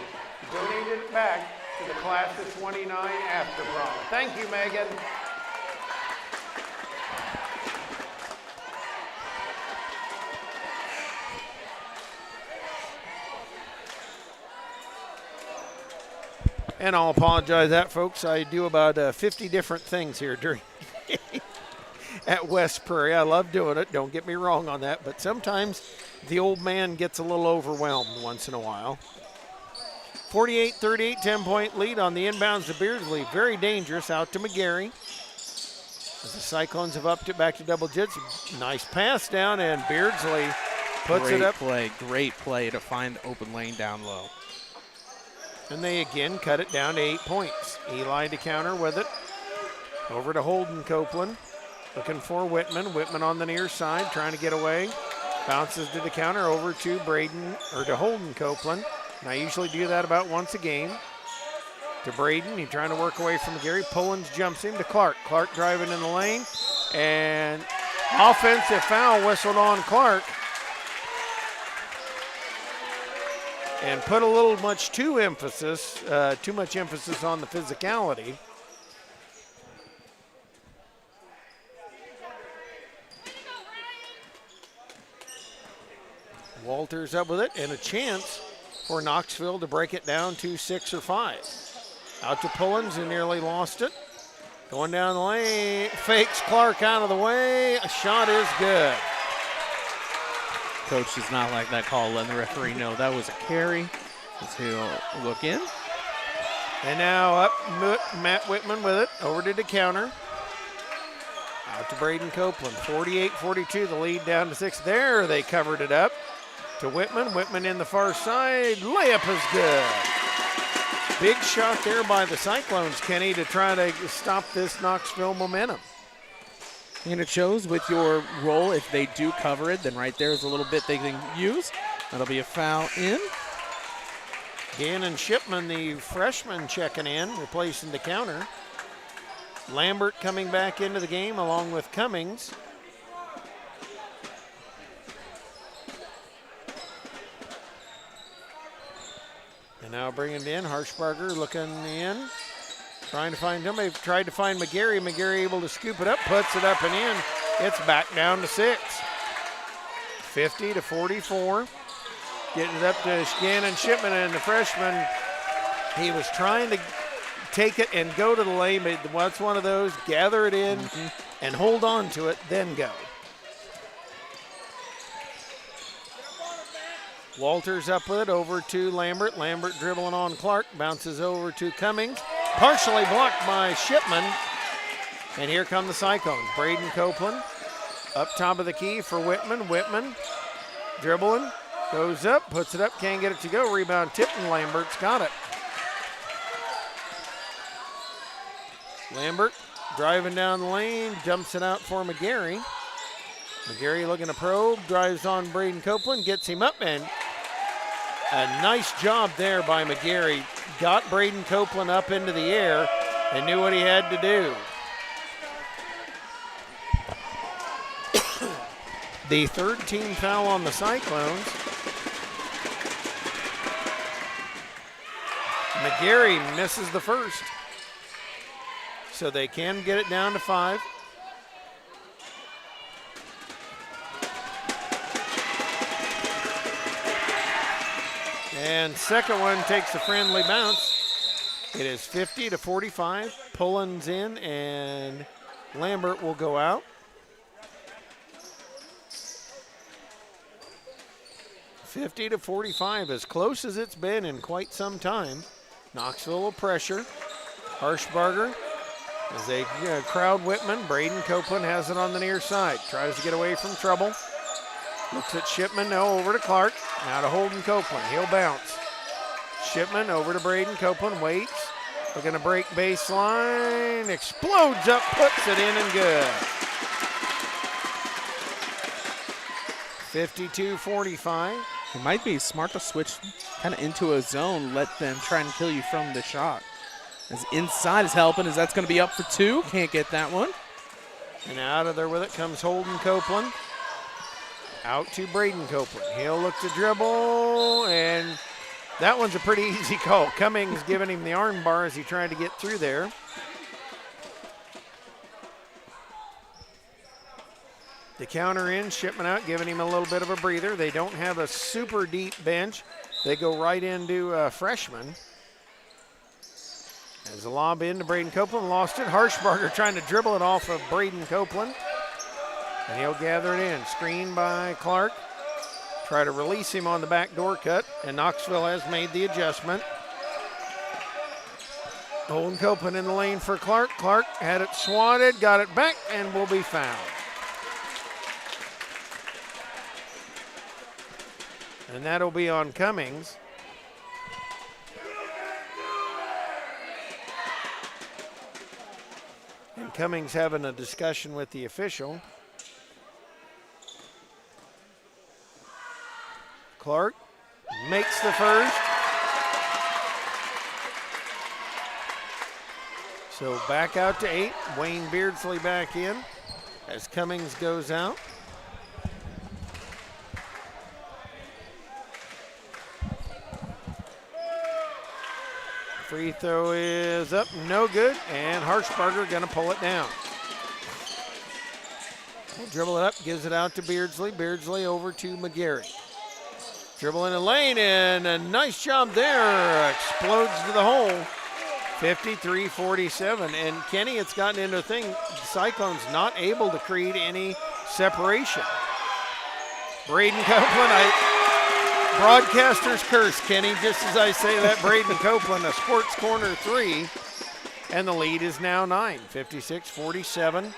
donated it back to the class of 29 after prom. Thank you, Megan. And I'll apologize that, folks. I do about 50 different things here during at West Prairie. I love doing it. Don't get me wrong on that. But sometimes the old man gets a little overwhelmed once in a while. 48-38, 10-point lead on the inbounds to Beardsley. Very dangerous out to McGarry. As the Cyclones have upped it back to double digits. Nice pass down, and Beardsley puts it up. Great play to find open lane down low. And they again cut it down to 8 points. Eli to counter with it. Over to Holden Copeland. Looking for Whitman. Whitman on the near side, trying to get away. Bounces to the counter over to to Holden Copeland. And I usually do that about once a game. To Braden, he's trying to work away from Gary. Pullins jumps him to Clark. Clark driving in the lane. And offensive foul whistled on Clark. And put a little too much emphasis on the physicality. Walters up with it, and a chance for Knoxville to break it down to 6 or 5. Out to Pullins, who nearly lost it. Going down the lane, fakes Clark out of the way. A shot is good. Coach does not like that call, letting the referee know that was a carry. As he'll look in. And now up Matt Whitman with it, over to the counter. Out to Braden Copeland, 48-42, the lead down to 6. There, they covered it up. To Whitman, Whitman in the far side, layup is good. Big shot there by the Cyclones, Kenny, to try to stop this Knoxville momentum. And it shows with your roll, if they do cover it, then right there is a little bit they can use. That'll be a foul in. Gannon Shipman, the freshman, checking in, replacing the counter. Lambert coming back into the game along with Cummings. And now bringing it in, Harshbarger looking in, trying to find him. They've tried to find McGarry. McGarry able to scoop it up, puts it up and in. It's back down to 6. 50-44. Getting it up to Gannon Shipman, and the freshman, he was trying to take it and go to the lane, but it's one of those, gather it in and hold on to it, then go. Walters up with it, over to Lambert. Lambert dribbling on Clark, bounces over to Cummings. Partially blocked by Shipman. And here come the Cyclones. Braden Copeland up top of the key for Whitman. Whitman dribbling, goes up, puts it up, can't get it to go. Rebound tipped, and Lambert's got it. Lambert driving down the lane, dumps it out for McGarry. McGarry looking to probe, drives on Braden Copeland, gets him up, and a nice job there by McGarry. Got Braden Copeland up into the air and knew what he had to do. The third team foul on the Cyclones. McGarry misses the first. So they can get it down to 5. And second one takes a friendly bounce. It is 50-45. Pullins in, and Lambert will go out. 50-45, as close as it's been in quite some time. Knoxville will pressure. Harshbarger, as they crowd Whitman. Braden Copeland has it on the near side. Tries to get away from trouble. Looks at Shipman, no, over to Clark. Now to Holden Copeland, he'll bounce. Shipman over to Braden Copeland, waits. Looking to break baseline, explodes up, puts it in and good. 52-45. It might be smart to switch kind of into a zone, let them try and kill you from the shot. As inside is helping, as that's going to be up for 2. Can't get that one. And out of there with it comes Holden Copeland. Out to Braden Copeland. He'll look to dribble, and that one's a pretty easy call. Cummings giving him the arm bar as he tried to get through there. The counter in, Shipman out, giving him a little bit of a breather. They don't have a super deep bench. They go right into freshman. As a lob in to Braden Copeland, lost it. Harshbarger trying to dribble it off of Braden Copeland. And he'll gather it in. Screen by Clark. Try to release him on the backdoor cut, and Knoxville has made the adjustment. Holden Copeland in the lane for Clark. Clark had it swatted, got it back, and will be fouled. And that'll be on Cummings. And Cummings having a discussion with the official. Clark makes the first. So back out to 8. Wayne Beardsley back in as Cummings goes out. Free throw is up, no good, and Harshbarger gonna pull it down. He'll dribble it up, gives it out to Beardsley. Beardsley over to McGarry. Dribble in the lane, and a nice job there. Explodes to the hole. 53-47. And Kenny, it's gotten into a thing. The Cyclones not able to create any separation. Braden Copeland, broadcaster's curse, Kenny, just as I say that. Braden Copeland, a sports corner 3. And the lead is now 9, 56-47.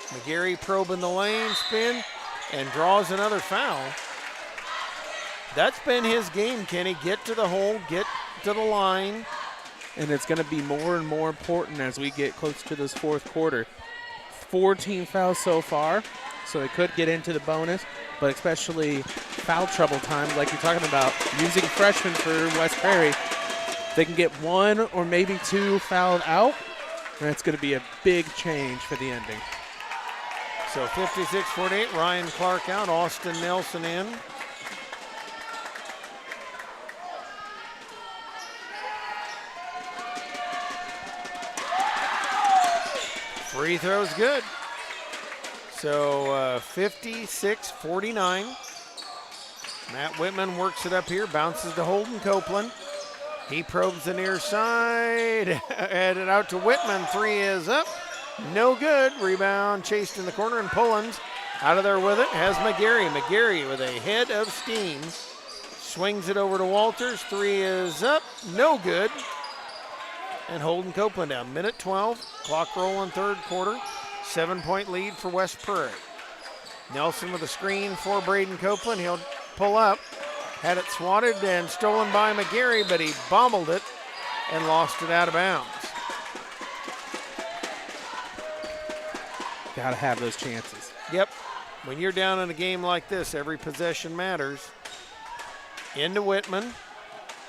McGarry probing the lane, spin, and draws another foul. That's been his game, Kenny. Get to the hole, get to the line. And it's going to be more and more important as we get close to this fourth quarter. 14 fouls so far, so it could get into the bonus, but especially foul trouble time, like you're talking about, using freshmen for West Prairie. They can get 1 or maybe 2 fouled out, and it's going to be a big change for the ending. So 56-48, Ryan Clark out, Austin Nelson in. Free throw's good. So 56-49. Matt Whitman works it up here, bounces to Holden Copeland. He probes the near side, headed out to Whitman. 3 is up. No good. Rebound chased in the corner, and Pullins out of there with it has McGarry. McGarry with a head of steam. Swings it over to Walters. 3 is up. No good. And Holden Copeland down. Minute 12. Clock rolling third quarter. 7-point lead for West Prairie. Nelson with a screen for Braden Copeland. He'll pull up. Had it swatted and stolen by McGarry, but he bobbled it and lost it out of bounds. Got to have those chances. Yep. When you're down in a game like this, every possession matters. Into Whitman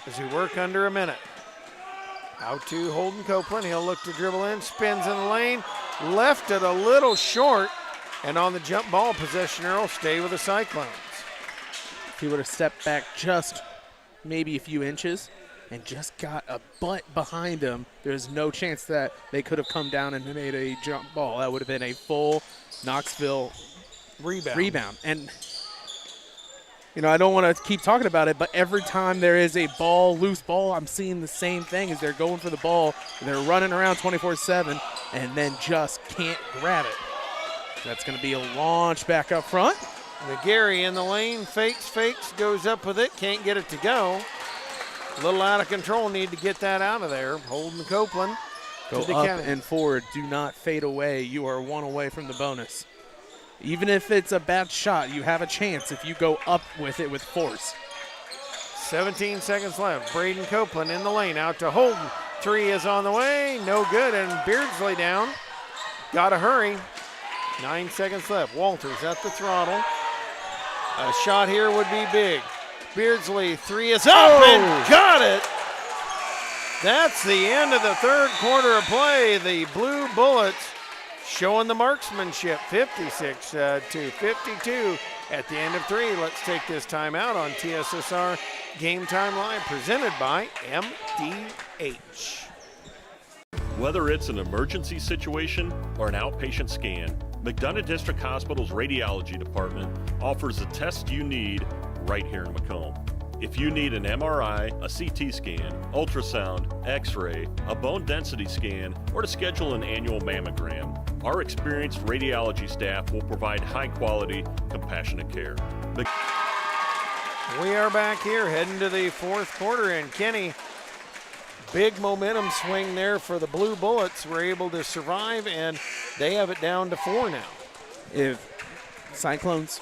as we work under a minute. Out to Holden Copeland. He'll look to dribble in, spins in the lane, left it a little short, and on the jump ball, possession arrow stay with the Cyclones. If he would have stepped back just maybe a few inches and just got a butt behind him, there's no chance that they could have come down and made a jump ball. That would have been a full Knoxville rebound. And, you know, I don't want to keep talking about it, but every time there is a ball, loose ball, I'm seeing the same thing as they're going for the ball. They're running around 24/7 and then just can't grab it. That's going to be a launch back up front. McGarry in the lane, fakes, goes up with it, can't get it to go. A little out of control, need to get that out of there. Holden Copeland. Go up and forward, do not fade away. You are 1 away from the bonus. Even if it's a bad shot, you have a chance if you go up with it with force. 17 seconds left. Braden Copeland in the lane, out to Holden. 3 is on the way, no good, and Beardsley down. Gotta hurry. 9 seconds left. Walters at the throttle. A shot here would be big. Beardsley, 3 is up and got it. That's the end of the third quarter of play. The Blue Bullets showing the marksmanship, 56-52 at the end of 3. Let's take this timeout on TSSR Game Time Live, presented by MDH. Whether it's an emergency situation or an outpatient scan, McDonough District Hospital's radiology department offers the test you need right here in Macomb. If you need an MRI, a CT scan, ultrasound, x-ray, a bone density scan, or to schedule an annual mammogram, our experienced radiology staff will provide high-quality, compassionate care. We are back here heading to the fourth quarter, and Kenny, big momentum swing there for the Blue Bullets. Were able to survive, and they have it down to 4 now. If Cyclones,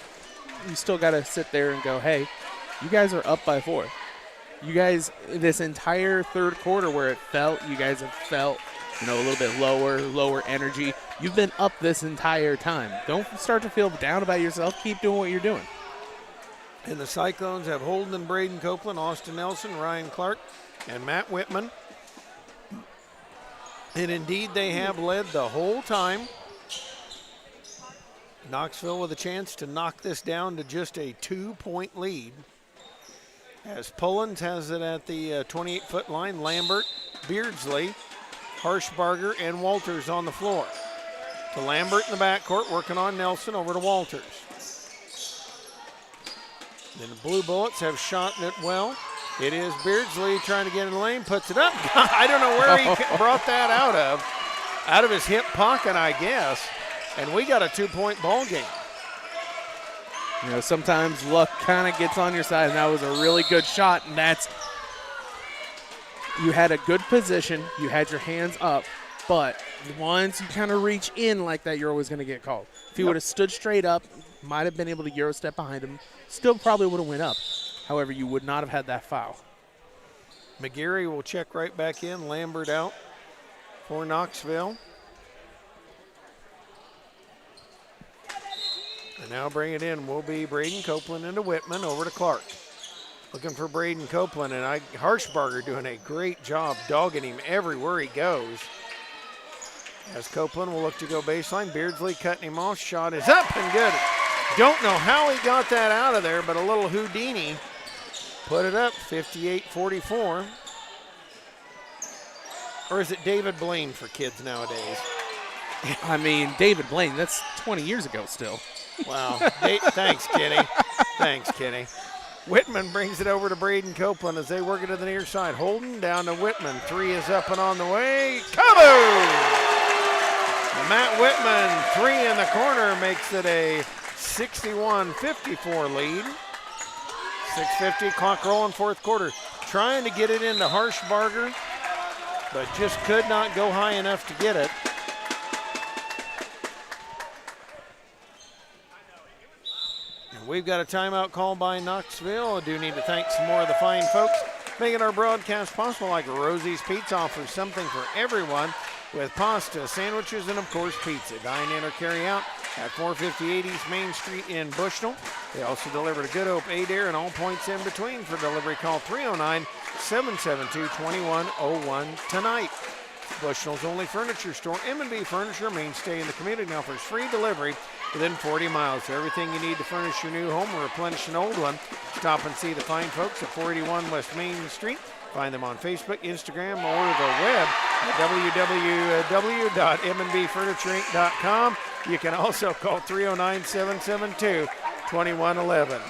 you still got to sit there and go, hey, you guys are up by 4. You guys, this entire third quarter where it felt, you guys have felt, you know, a little bit lower energy. You've been up this entire time. Don't start to feel down about yourself. Keep doing what you're doing. And the Cyclones have Holden and Braden Copeland, Austin Nelson, Ryan Clark, and Matt Whitman. And indeed, they have led the whole time. Knoxville with a chance to knock this down to just a 2-point lead. As Pullins has it at the 28-foot line, Lambert, Beardsley, Harshbarger, and Walters on the floor. To Lambert in the backcourt, working on Nelson, over to Walters. Then the Blue Bullets have shot it well. It is Beardsley trying to get in the lane, puts it up. I don't know where he brought that out of his hip pocket, I guess. And we got a 2-point ball game. You know, sometimes luck kind of gets on your side, and that was a really good shot. And that's, you had a good position, you had your hands up, but once you kind of reach in like that, you're always going to get called. If he would have stood straight up, might have been able to Euro step behind him, still probably would have went up. However, you would not have had that foul. McGarry will check right back in. Lambert out for Knoxville. And now bring it in will be Braden Copeland into Whitman, over to Clark. Looking for Braden Copeland, and Harshbarger doing a great job dogging him everywhere he goes. As Copeland will look to go baseline, Beardsley cutting him off. Shot is up and good. Don't know how he got that out of there, but a little Houdini put it up, 58-44. Or is it David Blaine for kids nowadays? I mean, David Blaine, that's 20 years ago still. Wow. Thanks, Kenny. Thanks, Kenny. Whitman brings it over to Braden Copeland as they work it to the near side. Holden down to Whitman. 3 is up and on the way. Kaboom! Matt Whitman, 3 in the corner, makes it a 61-54 lead. 6:50, clock rolling, fourth quarter. Trying to get it into Harshbarger, but just could not go high enough to get it. And we've got a timeout call by Knoxville. I do need to thank some more of the fine folks making our broadcast possible, like Rosie's Pizza offers something for everyone with pasta, sandwiches, and of course pizza. Dine in or carry out at 458 East Main Street in Bushnell. They also deliver to Good Hope, Adair, and all points in between. For delivery, call 309-772-2101 tonight. Bushnell's only furniture store, M&B Furniture, mainstay in the community, offers free delivery within 40 miles. So everything you need to furnish your new home or replenish an old one. Stop and see the fine folks at 481 West Main Street. Find them on Facebook, Instagram, or the web at www.mnbfurnitureinc.com. You can also call 309-772-2111.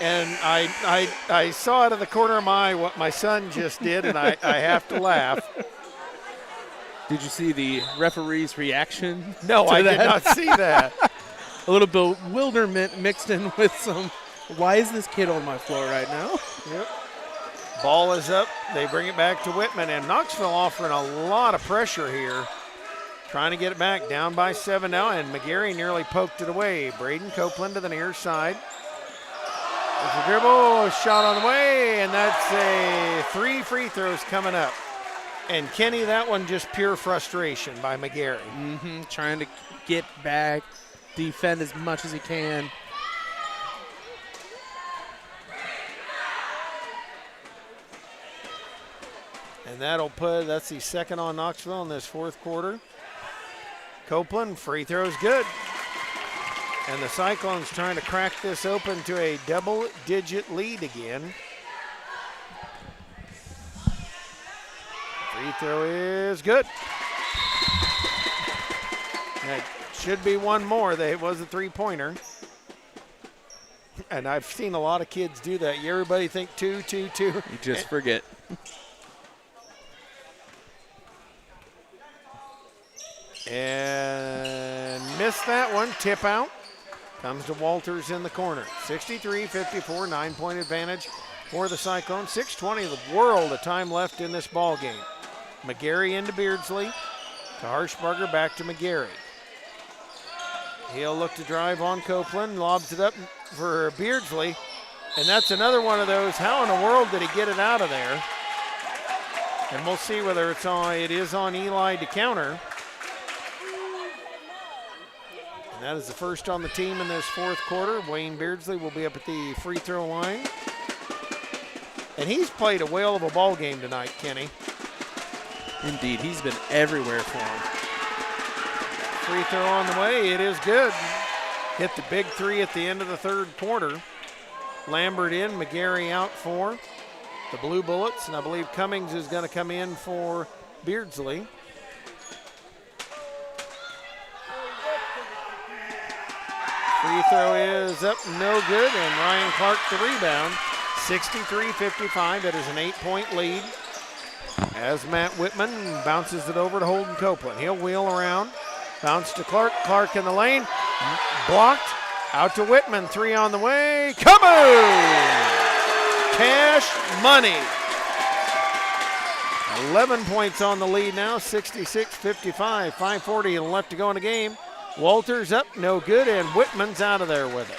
And I saw out of the corner of my eye what my son just did, and I have to laugh. Did you see the referee's reaction? No, I did not see that. A little bewilderment mixed in with some, why is this kid on my floor right now? Yep. Ball is up. They bring it back to Whitman, and Knoxville offering a lot of pressure here. Trying to get it back, down by 7 now, and McGarry nearly poked it away. Braden Copeland to the near side. There's a dribble, shot on the way, and that's a 3 free throws coming up. And Kenny, that one just pure frustration by McGarry. Trying to get back, defend as much as he can. And that's the second on Knoxville in this fourth quarter. Copeland, free throws good. And the Cyclones trying to crack this open to a double-digit lead again. Free throw is good. That should be one more. It was a three-pointer. And I've seen a lot of kids do that. Everybody think 2, 2, 2. You just forget. And missed that one. Tip out. Comes to Walters in the corner. 63-54, 9-point advantage for the Cyclones. 6:20 of the world of time left in this ball game. McGarry into Beardsley. To Harshbarger, back to McGarry. He'll look to drive on Copeland. Lobs it up for Beardsley. And that's another one of those, how in the world did he get it out of there? And we'll see whether it is on Eli to counter. And that is the first on the team in this fourth quarter. Wayne Beardsley will be up at the free throw line. And he's played a whale of a ball game tonight, Kenny. Indeed, he's been everywhere for him. Free throw on the way, it is good. Hit the big three at the end of the third quarter. Lambert in, McGarry out for the Blue Bullets, and I believe Cummings is going to come in for Beardsley. Free throw is up, no good, and Ryan Clark the rebound. 63-55, that is an 8-point lead. As Matt Whitman bounces it over to Holden Copeland. He'll wheel around, bounce to Clark. Clark in the lane, blocked, out to Whitman, three on the way, kaboom! Cash money. 11 points on the lead now, 66-55, 5:40 left to go in the game. Walters up, no good, and Whitman's out of there with it.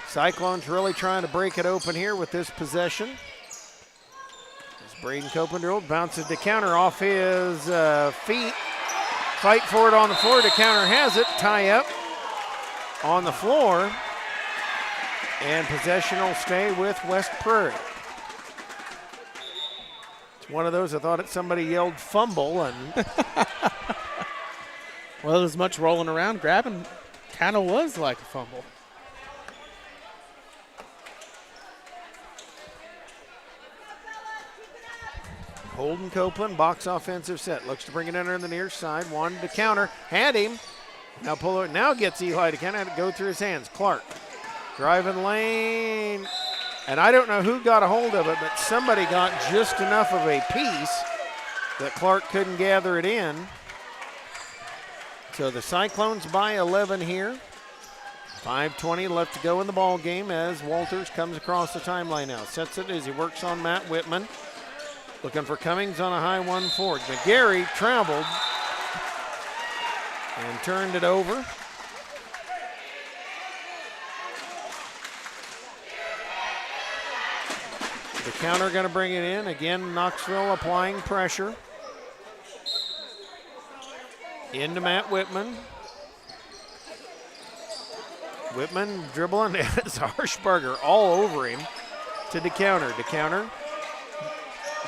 Cyclones really trying to break it open here with this possession. As Braden Copeland bounces to counter off his feet. Fight for it on the floor. To counter has it. Tie up on the floor. And possession will stay with West Prairie. It's one of those, I thought somebody yelled fumble. And Well, as much rolling around, grabbing kind of was like a fumble. Holden Copeland, box offensive set. Looks to bring it in on the near side. Wanted to counter. Had him. Now pull it. Now gets Eli to counter. Had to go through his hands. Clark. Driving lane. And I don't know who got a hold of it, but somebody got just enough of a piece that Clark couldn't gather it in. So the Cyclones by 11 here. 5:20 left to go in the ball game as Walters comes across the timeline now. Sets it as he works on Matt Whitman. Looking for Cummings on a high one forward. McGarry traveled and turned it over. The counter going to bring it in. Again, Knoxville applying pressure. Into Matt Whitman. Whitman dribbling. It's Harshberger all over him. To the counter. To counter.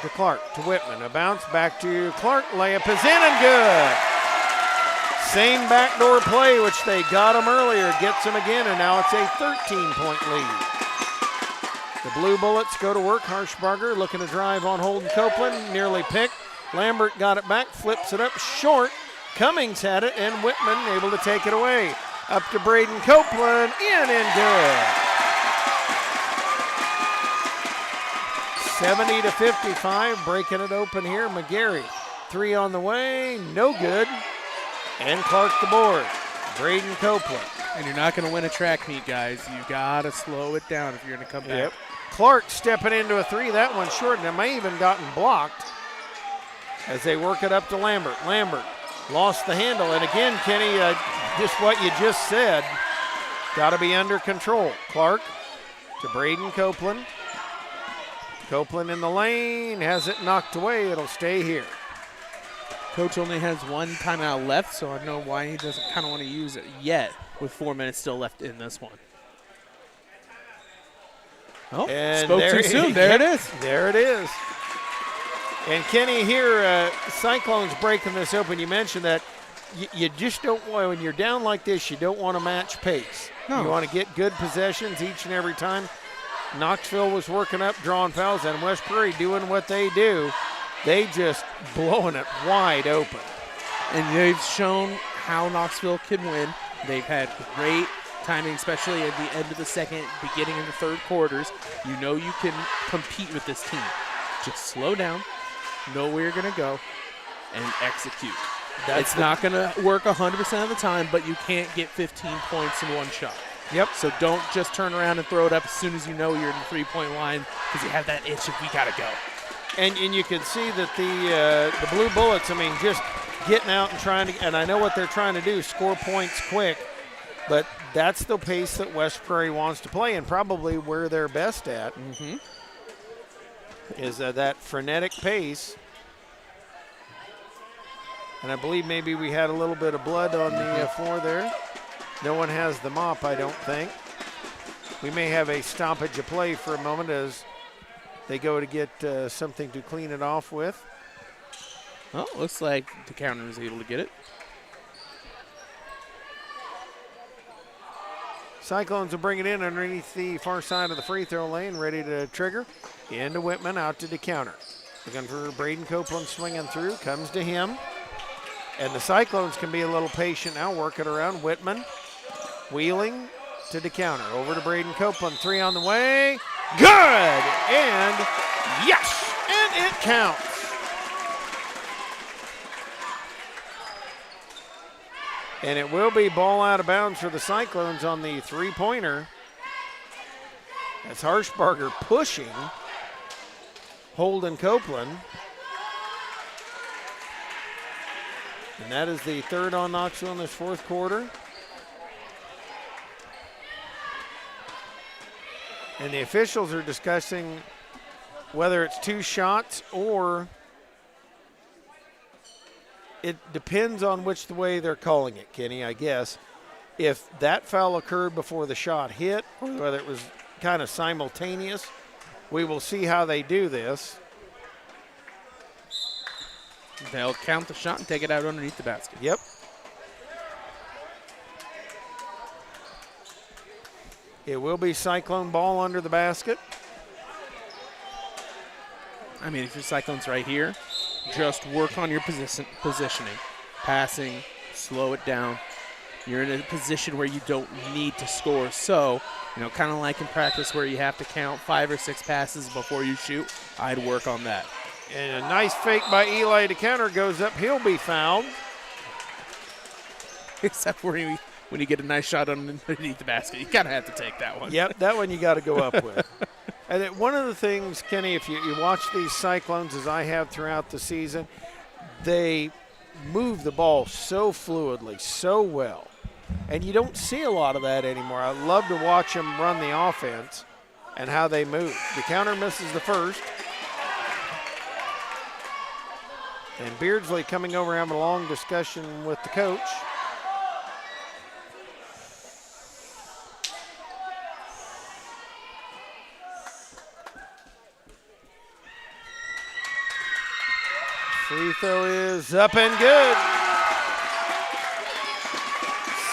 To Clark. To Whitman. A bounce back to Clark. Layup is in and good. Same backdoor play, which they got him earlier. Gets him again, and now it's a 13-point lead. The Blue Bullets go to work. Harshberger looking to drive on Holden Copeland. Nearly picked. Lambert got it back. Flips it up short. Cummings had it, and Whitman able to take it away. Up to Braden Copeland, in and good. 70-55, breaking it open here. McGarry, three on the way, no good. And Clark the board. Braden Copeland. And you're not going to win a track meet, guys. You got to slow it down if you're going to come back. Yep. Clark stepping into a three. That one short, and it may even gotten blocked as they work it up to Lambert. Lambert lost the handle. And again, Kenny, just what you just said, got to be under control. Clark to Braden Copeland. Copeland in the lane, has it knocked away. It'll stay here. Coach only has one timeout left, so I know why he doesn't kind of want to use it yet with 4 minutes still left in this one. Oh, and spoke too soon. There it is. There it is. And Kenny, here, Cyclones breaking this open. You mentioned that you just don't want, when you're down like this, you don't want to match pace. No. You want to get good possessions each and every time. Knoxville was working up, drawing fouls, and West Prairie doing what they do. They just blowing it wide open. And they've shown how Knoxville can win. They've had great timing, especially at the end of the second, beginning of the third quarters. You know you can compete with this team. Just slow down, know where you're going to go, and execute. It's not going to work 100% of the time, but you can't get 15 points in one shot. Yep. So don't just turn around and throw it up as soon as you know you're in the three-point line because you have that itch if we got to go. And you can see that the Blue Bullets, I mean, just getting out and trying to, and I know what they're trying to do, score points quick, but that's the pace that West Prairie wants to play and probably where they're best at is that frenetic pace. And I believe maybe we had a little bit of blood on the floor there. No one has the mop, I don't think. We may have a stoppage of play for a moment as they go to get something to clean it off with. Well, looks like the counter is able to get it. Cyclones will bring it in underneath the far side of the free throw lane, ready to trigger. Into Whitman, out to DeCounter. Looking for Braden Copeland swinging through, comes to him. And the Cyclones can be a little patient now, work it around. Whitman wheeling to DeCounter. Over to Braden Copeland, 3 on the way. Good! And yes! And it counts. And it will be ball out of bounds for the Cyclones on the three-pointer. That's Harshbarger pushing Holden Copeland. And that is the third on Knoxville in this fourth quarter. And the officials are discussing whether it's 2 shots or it depends on which the way they're calling it, Kenny, I guess. If that foul occurred before the shot hit or whether it was kind of simultaneous, we will see how they do this. They'll count the shot and take it out underneath the basket. Yep. It will be Cyclone ball under the basket. I mean, if your Cyclones right here, just work on your positioning. Passing, slow it down. You're in a position where you don't need to score. So, kind of like in practice where you have to count 5 or 6 passes before you shoot, I'd work on that. And a nice fake by Eli DeCounter goes up. He'll be fouled. Except when you get a nice shot underneath the basket. You kind of have to take that one. Yep, that one you got to go up with. And one of the things, Kenny, if you watch these Cyclones, as I have throughout the season, they move the ball so fluidly, so well. And you don't see a lot of that anymore. I love to watch them run the offense and how they move. DeCounter misses the first. And Beardsley coming over having a long discussion with the coach. Free throw is up and good.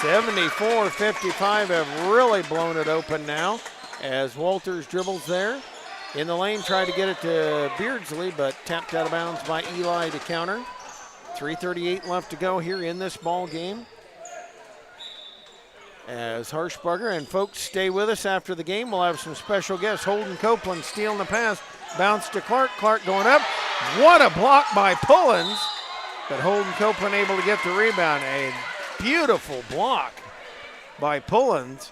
74-55 have really blown it open now as Walters dribbles there. In the lane, tried to get it to Beardsley, but tapped out of bounds by Eli DeCounter. 3:38 left to go here in this ball game. As Harshbarger and folks stay with us after the game, we'll have some special guests. Holden Copeland stealing the pass, bounce to Clark. Clark going up. What a block by Pullins, but Holden Copeland able to get the rebound. A beautiful block by Pullins.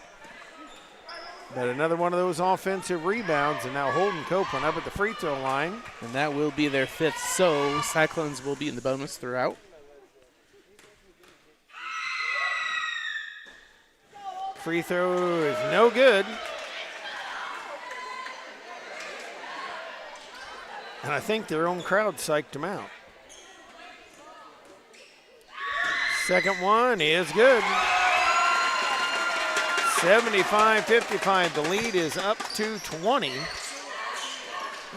But another one of those offensive rebounds, and now Holden Copeland up at the free throw line. And that will be their 5th, so Cyclones will be in the bonus throughout. Free throw is no good. And I think their own crowd psyched them out. Second one is good. 75-55, the lead is up to 20.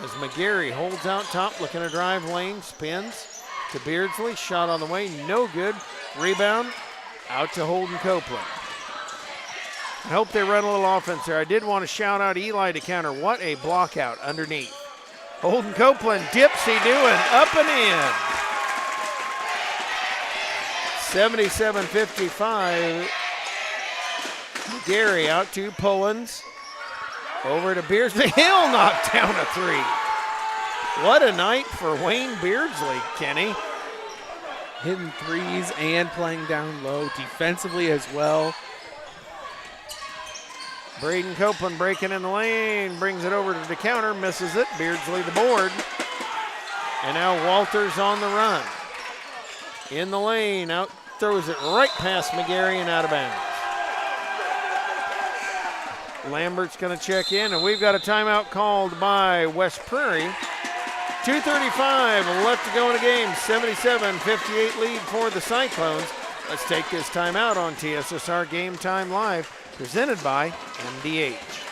As McGarry holds out top, looking to drive lane, spins to Beardsley, shot on the way, no good. Rebound, out to Holden Copeland. I hope they run a little offense there. I did want to shout out Eli DeCounter. What a block out underneath. Holden Copeland, dipsy doing, up and in. 77-55. Gary out to Pullins. Over to Beardsley. He'll knock down a 3. What a night for Wayne Beardsley, Kenny. Hitting threes and playing down low defensively as well. Braden Copeland breaking in the lane, brings it over to DeCounter, misses it. Beardsley the board. And now Walters on the run. In the lane, out throws it right past McGarry and out of bounds. Lambert's going to check in, and we've got a timeout called by West Prairie. 2:35 left to go in the game. 77-58 lead for the Cyclones. Let's take this time out on TSSR Game Time Live, presented by MDH.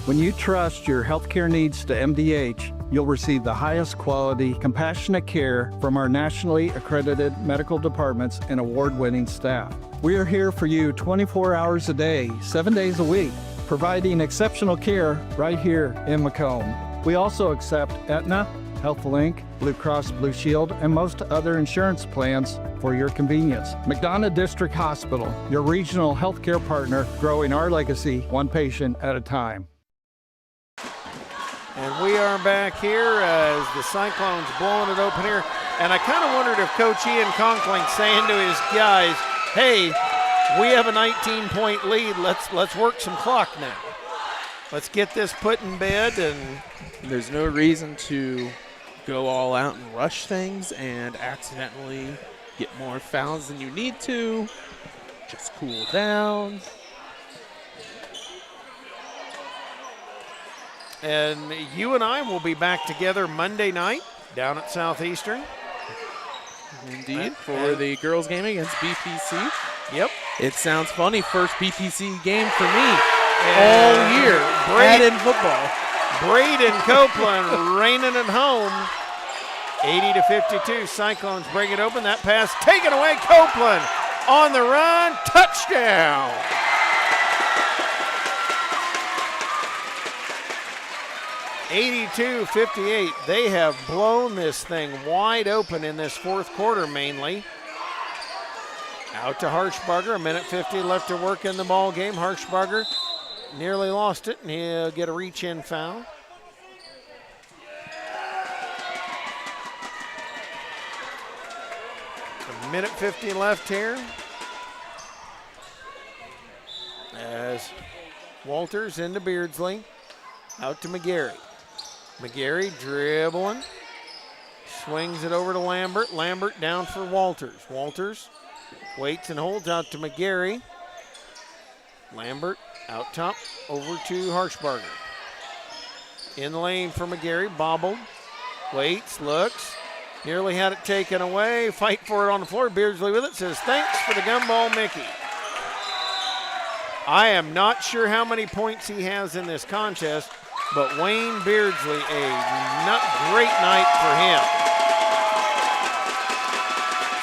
When you trust your healthcare needs to MDH, you'll receive the highest quality, compassionate care from our nationally accredited medical departments and award-winning staff. We are here for you 24 hours a day, 7 days a week, providing exceptional care right here in Macomb. We also accept Aetna, HealthLink, Blue Cross Blue Shield, and most other insurance plans for your convenience. McDonough District Hospital, your regional healthcare partner, growing our legacy one patient at a time. And we are back here as the Cyclones blowing it open here. And I kind of wondered if Coach Ian Conkling saying to his guys, hey, we have a 19-point lead. Let's work some clock now. Let's get this put in bed. And there's no reason to go all out and rush things and accidentally get more fouls than you need to. Just cool down. And you and I will be back together Monday night down at Southeastern. Indeed, for the girls' game against BPC. Yep. It sounds funny, first BPC game for me all year. In football. Braden Copeland reigning at home. 80-52, Cyclones break it open. That pass taken away, Copeland on the run, touchdown. (82-58). They have blown this thing wide open in this fourth quarter mainly. Out to Harshbarger, 1:50 left to work in the ball game. Harshbarger nearly lost it, and he'll get a reach-in foul. A 1:50 left here. As Walters into Beardsley, out to McGarry. McGarry dribbling, swings it over to Lambert. Lambert down for Walters. Walters waits and holds out to McGarry. Lambert out top over to Harshbarger. In the lane for McGarry, bobbled, waits, looks, nearly had it taken away. Fight for it on the floor. Beardsley with it, says thanks for the gumball, Mickey. I am not sure how many points he has in this contest, but Wayne Beardsley, a great night for him.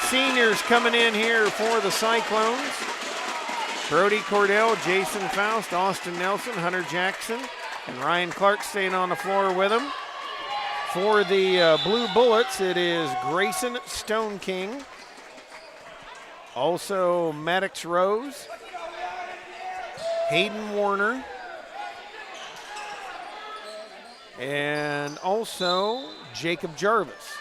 Seniors coming in here for the Cyclones. Brody Cordell, Jason Faust, Austin Nelson, Hunter Jackson, and Ryan Clark staying on the floor with him. For the Blue Bullets, it is Grayson Stone King. Also Maddox Rose, Hayden Warner, and also Jacob Jarvis.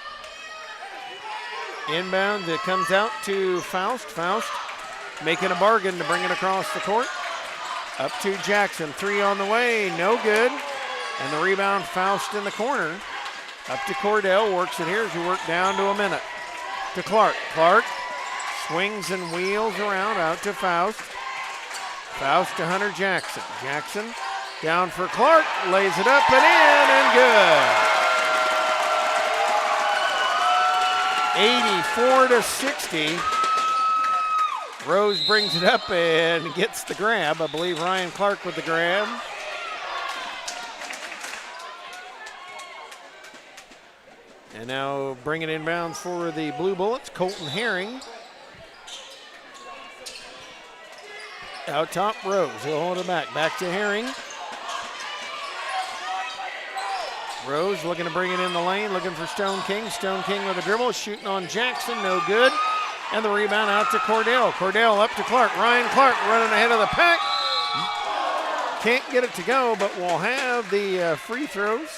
Inbound that comes out to Faust. Faust making a bargain to bring it across the court. Up to Jackson, three on the way, no good. And the rebound, Faust in the corner. Up to Cordell, works it here as we work down to a minute. To Clark. Clark swings and wheels around, out to Faust. Faust to Hunter Jackson. Jackson down for Clark, lays it up and in, and good. 84-60. Rose brings it up and gets the grab. I believe Ryan Clark with the grab. And now bringing it inbounds for the Blue Bullets, Colton Herring. Out top, Rose. He'll hold it back. Back to Herring. Rose looking to bring it in the lane, looking for Stone King. Stone King with a dribble, shooting on Jackson, no good. And the rebound out to Cordell. Cordell up to Clark. Ryan Clark running ahead of the pack. Can't get it to go, but we'll have the free throws.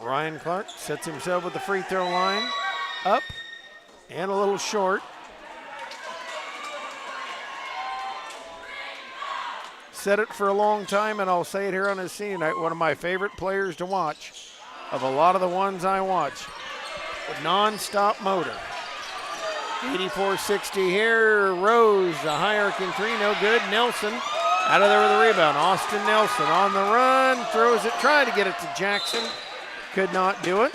Ryan Clark sets himself with the free throw line. Up and a little short. Said it for a long time, and I'll say it here on his senior night. One of my favorite players to watch, of a lot of the ones I watch. A non-stop motor. 84-60 here. Rose, a high arcing three, no good. Nelson Out of there with a rebound. Austin Nelson on the run, throws it, trying to get it to Jackson. Could not do it.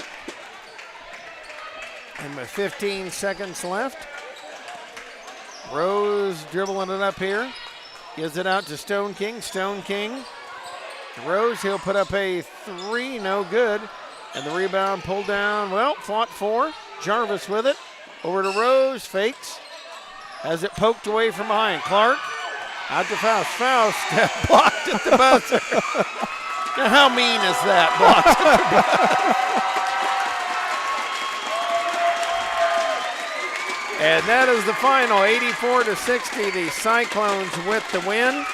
And with 15 seconds left, Rose dribbling it up here. Gives it out to Stone King. Stone King. Rose, he'll put up a three, no good. And the rebound pulled down, well, fought for. Jarvis with it. Over to Rose, fakes. Has it poked away from behind. Clark, out to Faust. Faust blocked at the buzzer. Now, how mean is that, blocked at the buzzer? And that is the final, 84-60, the Cyclones with the win.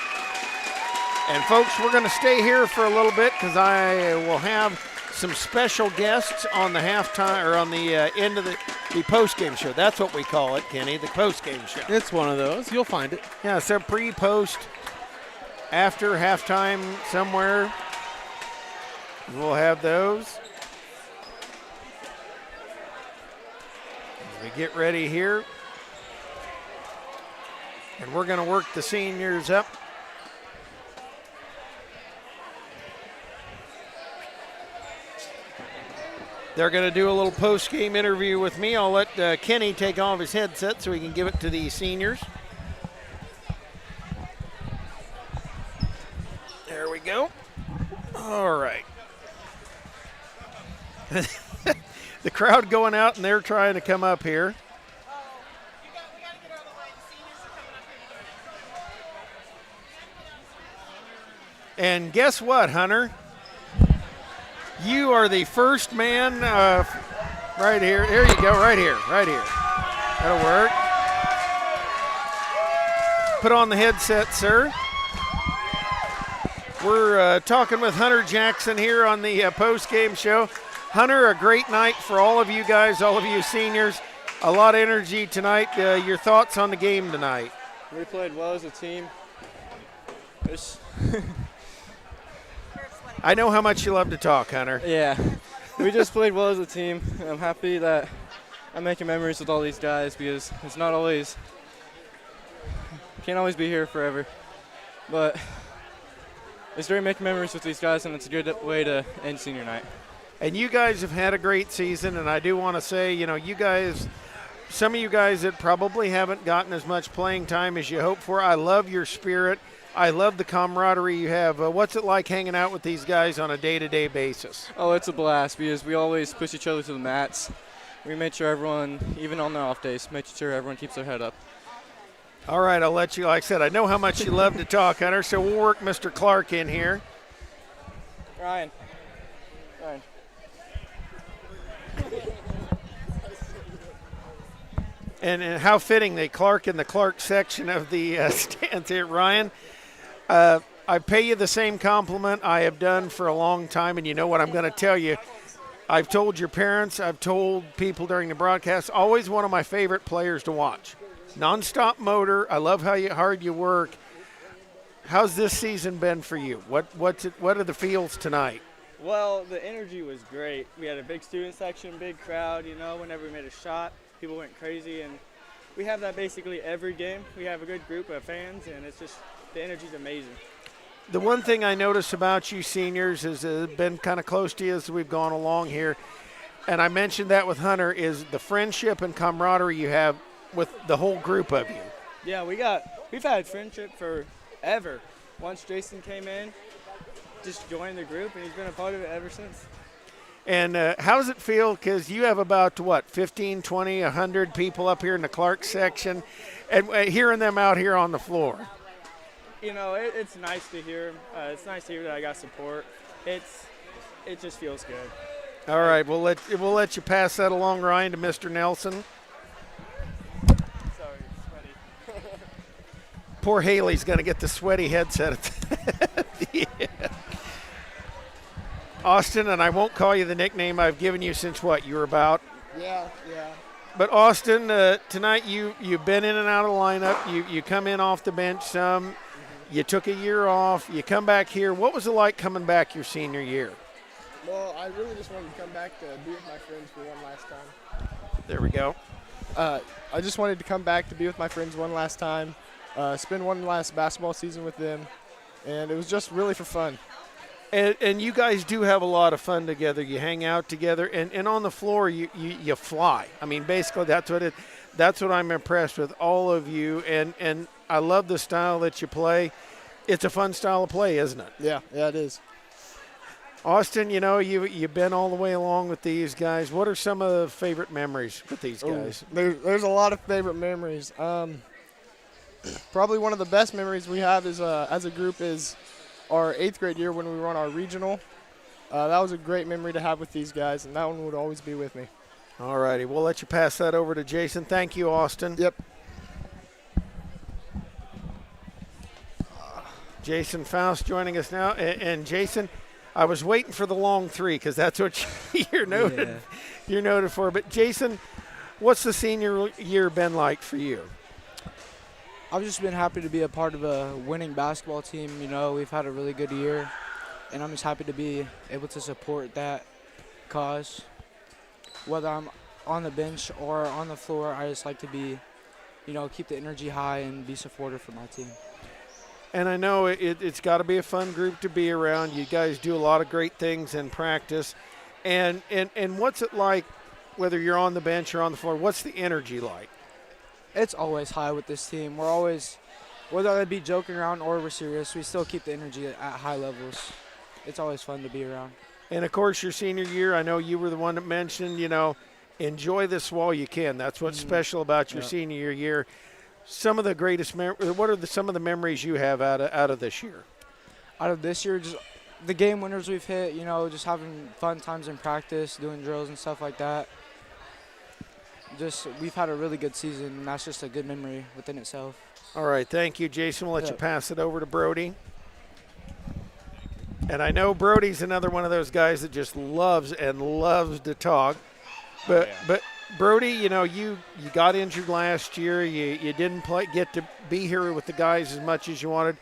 And folks, we're going to stay here for a little bit because I will have some special guests on the halftime or on the end of the post-game show. That's what we call it, Kenny, the post-game show. It's one of those. You'll find it. Yeah, so pre-post, after halftime somewhere, we'll have those. We get ready here, and we're going to work the seniors up. They're going to do a little post-game interview with me. I'll let Kenny take off his headset so he can give it to the seniors. There we go. All right. The crowd going out, and they're trying to come up here. And guess what, Hunter? You are the first man right here. There you go, right here. That'll work. Put on the headset, sir. We're talking with Hunter Jackson here on the post-game show. Hunter, a great night for all of you guys, all of you seniors. A lot of energy tonight. Your thoughts on the game tonight? We played well as a team. I know how much you love to talk, Hunter. Yeah, we just played well as a team. I'm happy that I'm making memories with all these guys because it's not always, can't always be here forever. But it's great making memories with these guys, and it's a good way to end senior night. And you guys have had a great season, and I do want to say, you know, you guys, some of you guys that probably haven't gotten as much playing time as you hoped for, I love your spirit. I love the camaraderie you have. What's it like hanging out with these guys on a day-to-day basis? Oh, it's a blast because we always push each other to the mats. We made sure everyone, even on their off days, make sure everyone keeps their head up. All right, I'll let you, like I said, I know how much you love to talk, Hunter, so we'll work Mr. Clark in here. Ryan. And how fitting that Clark in the Clark section of the stands here. Ryan, I pay you the same compliment I have done for a long time, and you know what I'm going to tell you. I've told your parents, I've told people during the broadcast, always one of my favorite players to watch. Nonstop motor. I love how hard you work. How's this season been for you? What are the feels tonight? Well, the energy was great. We had a big student section, big crowd, you know, whenever we made a shot, people went crazy, and we have that basically every game. We have a good group of fans, and it's just, the energy's amazing. The one thing I notice about you seniors is been kind of close to you as we've gone along here, and I mentioned that with Hunter, is the friendship and camaraderie you have with the whole group of you. Yeah, we've had friendship forever. Once Jason came in, just joined the group, and he's been a part of it ever since. And how does it feel, because you have about, 15, 20, 100 people up here in the Clark section, and hearing them out here on the floor? You know, it's nice to hear. It's nice to hear that I got support. It just feels good. All right, we'll let you pass that along, Ryan, to Mr. Nelson. Sorry, sweaty. Poor Haley's going to get the sweaty headset. Yeah. Austin, and I won't call you the nickname I've given you since what, you were about? Yeah. But Austin, tonight you've been in and out of the lineup. You come in off the bench some. You took a year off. You come back here. What was it like coming back your senior year? Well, I really just wanted to come back to be with my friends for one last time. There we go. I just wanted to come back to be with my friends one last time, spend one last basketball season with them, and it was just really for fun. And you guys do have a lot of fun together. You hang out together, and on the floor you fly. I mean, basically that's what I'm impressed with all of you, and I love the style that you play. It's a fun style of play, isn't it? Yeah, it is. Austin, you know, you've been all the way along with these guys. What are some of the favorite memories with these guys? There's a lot of favorite memories. Probably one of the best memories we have is as a group is our 8th grade year when we were on our regional. That was a great memory to have with these guys, and that one would always be with me. All righty. We'll let you pass that over to Jason. Thank you, Austin. Yep. Jason Faust joining us now. And Jason, I was waiting for the long three because that's what you're noted. Yeah. You're noted for. But Jason, what's the senior year been like for you? I've just been happy to be a part of a winning basketball team. You know, we've had a really good year, and I'm just happy to be able to support that cause. Whether I'm on the bench or on the floor, I just like to be, you know, keep the energy high and be supportive for my team. And I know it's got to be a fun group to be around. You guys do a lot of great things in practice. And what's it like, whether you're on the bench or on the floor, what's the energy like? It's always high with this team. We're always, whether it be joking around or we're serious, we still keep the energy at high levels. It's always fun to be around. And, of course, your senior year, I know you were the one that mentioned, you know, enjoy this while you can. That's what's special about your senior year. Some of the greatest what are some of the memories you have out of this year? Out of this year, just the game winners we've hit, you know, just having fun times in practice, doing drills and stuff like that. Just we've had a really good season, and that's just a good memory within itself. All right, thank you, Jason. We'll let you pass it over to Brody. And I know Brody's another one of those guys that just loves to talk. But Brody, you know, you got injured last year. You didn't get to be here with the guys as much as you wanted.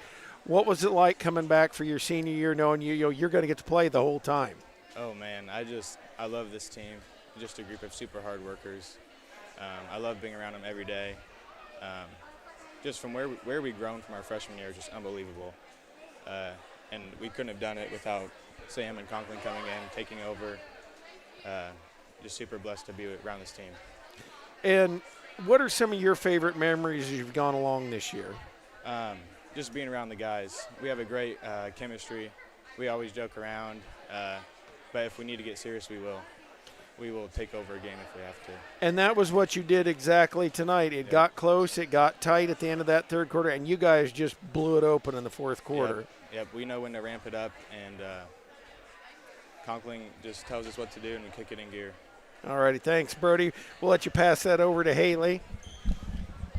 What was it like coming back for your senior year, knowing you're going to get to play the whole time? Oh man, I love this team. Just a group of super hard workers. I love being around them every day. Just from where we've grown from our freshman year is just unbelievable. And we couldn't have done it without Sam and Conklin coming in, taking over. Just super blessed to be around this team. And what are some of your favorite memories as you've gone along this year? Just being around the guys. We have a great chemistry. We always joke around, but if we need to get serious, we will. We will take over a game if we have to. And that was what you did exactly tonight. It got close, it got tight at the end of that third quarter, and you guys just blew it open in the fourth quarter. Yep. We know when to ramp it up, and Conklin just tells us what to do, and we kick it in gear. All righty, thanks, Brody. We'll let you pass that over to Haley.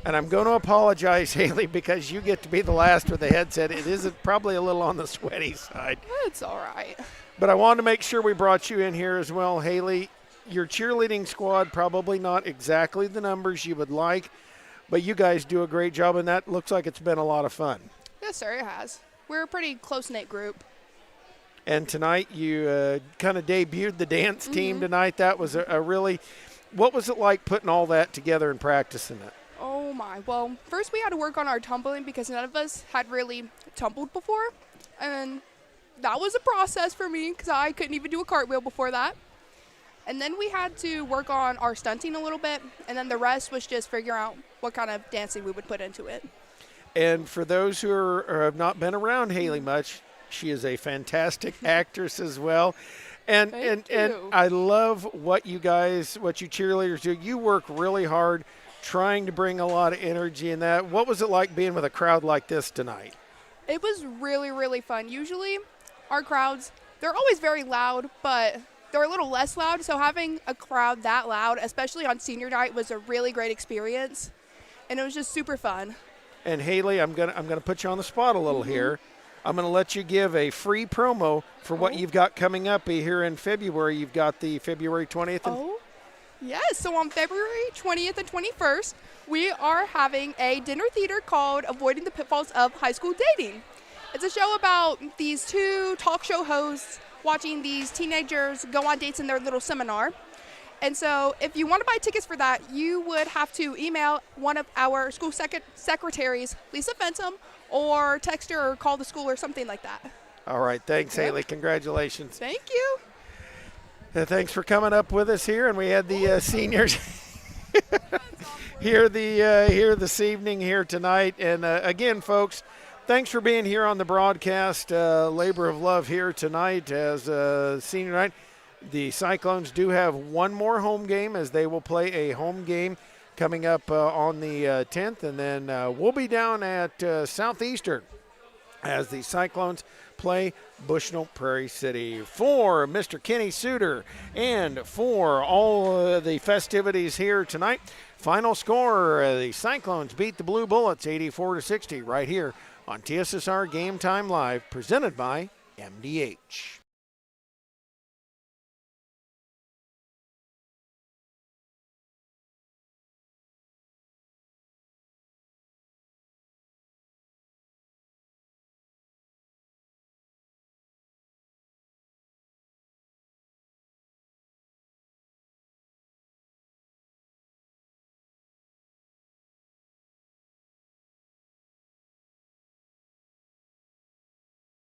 And I'm going to apologize, Haley, because you get to be the last with the headset. It is probably a little on the sweaty side. It's all right. But I wanted to make sure we brought you in here as well, Haley. Your cheerleading squad, probably not exactly the numbers you would like, but you guys do a great job, and that looks like it's been a lot of fun. Yes, sir, it has. We're a pretty close-knit group. And tonight you kind of debuted the dance team tonight. That was a really – what was it like putting all that together and practicing it? Oh, my. Well, first we had to work on our tumbling because none of us had really tumbled before. And that was a process for me because I couldn't even do a cartwheel before that. And then we had to work on our stunting a little bit, and then the rest was just figuring out what kind of dancing we would put into it. And for those who have not been around Haley much, she is a fantastic actress as well. And I love what you cheerleaders do. You work really hard trying to bring a lot of energy in that. What was it like being with a crowd like this tonight? It was really, really fun. Usually our crowds, they're always very loud, but they're a little less loud, so having a crowd that loud, especially on senior night, was a really great experience, and it was just super fun. And Haley, I'm gonna put you on the spot a little here. I'm gonna let you give a free promo for what you've got coming up here in February. You've got the February 20th. Yes, so on February 20th and 21st, we are having a dinner theater called Avoiding the Pitfalls of High School Dating. It's a show about these two talk show hosts watching these teenagers go on dates in their little seminar. And so if you want to buy tickets for that, you would have to email one of our school secretaries, Lisa Fenton, or text her or call the school or something like that. All right. Thanks, Haley. Congratulations. Thank you. Thanks for coming up with us here. And we had the seniors here this evening here tonight. And again, folks, thanks for being here on the broadcast. Labor of love here tonight as senior night. The Cyclones do have one more home game as they will play a home game coming up on the 10th. And then we'll be down at Southeastern as the Cyclones play Bushnell-Prairie City. For Mr. Kenny Suter and for all the festivities here tonight, final score, the Cyclones beat the Blue Bullets 84-60 right here on TSSR Game Time Live, presented by MDH.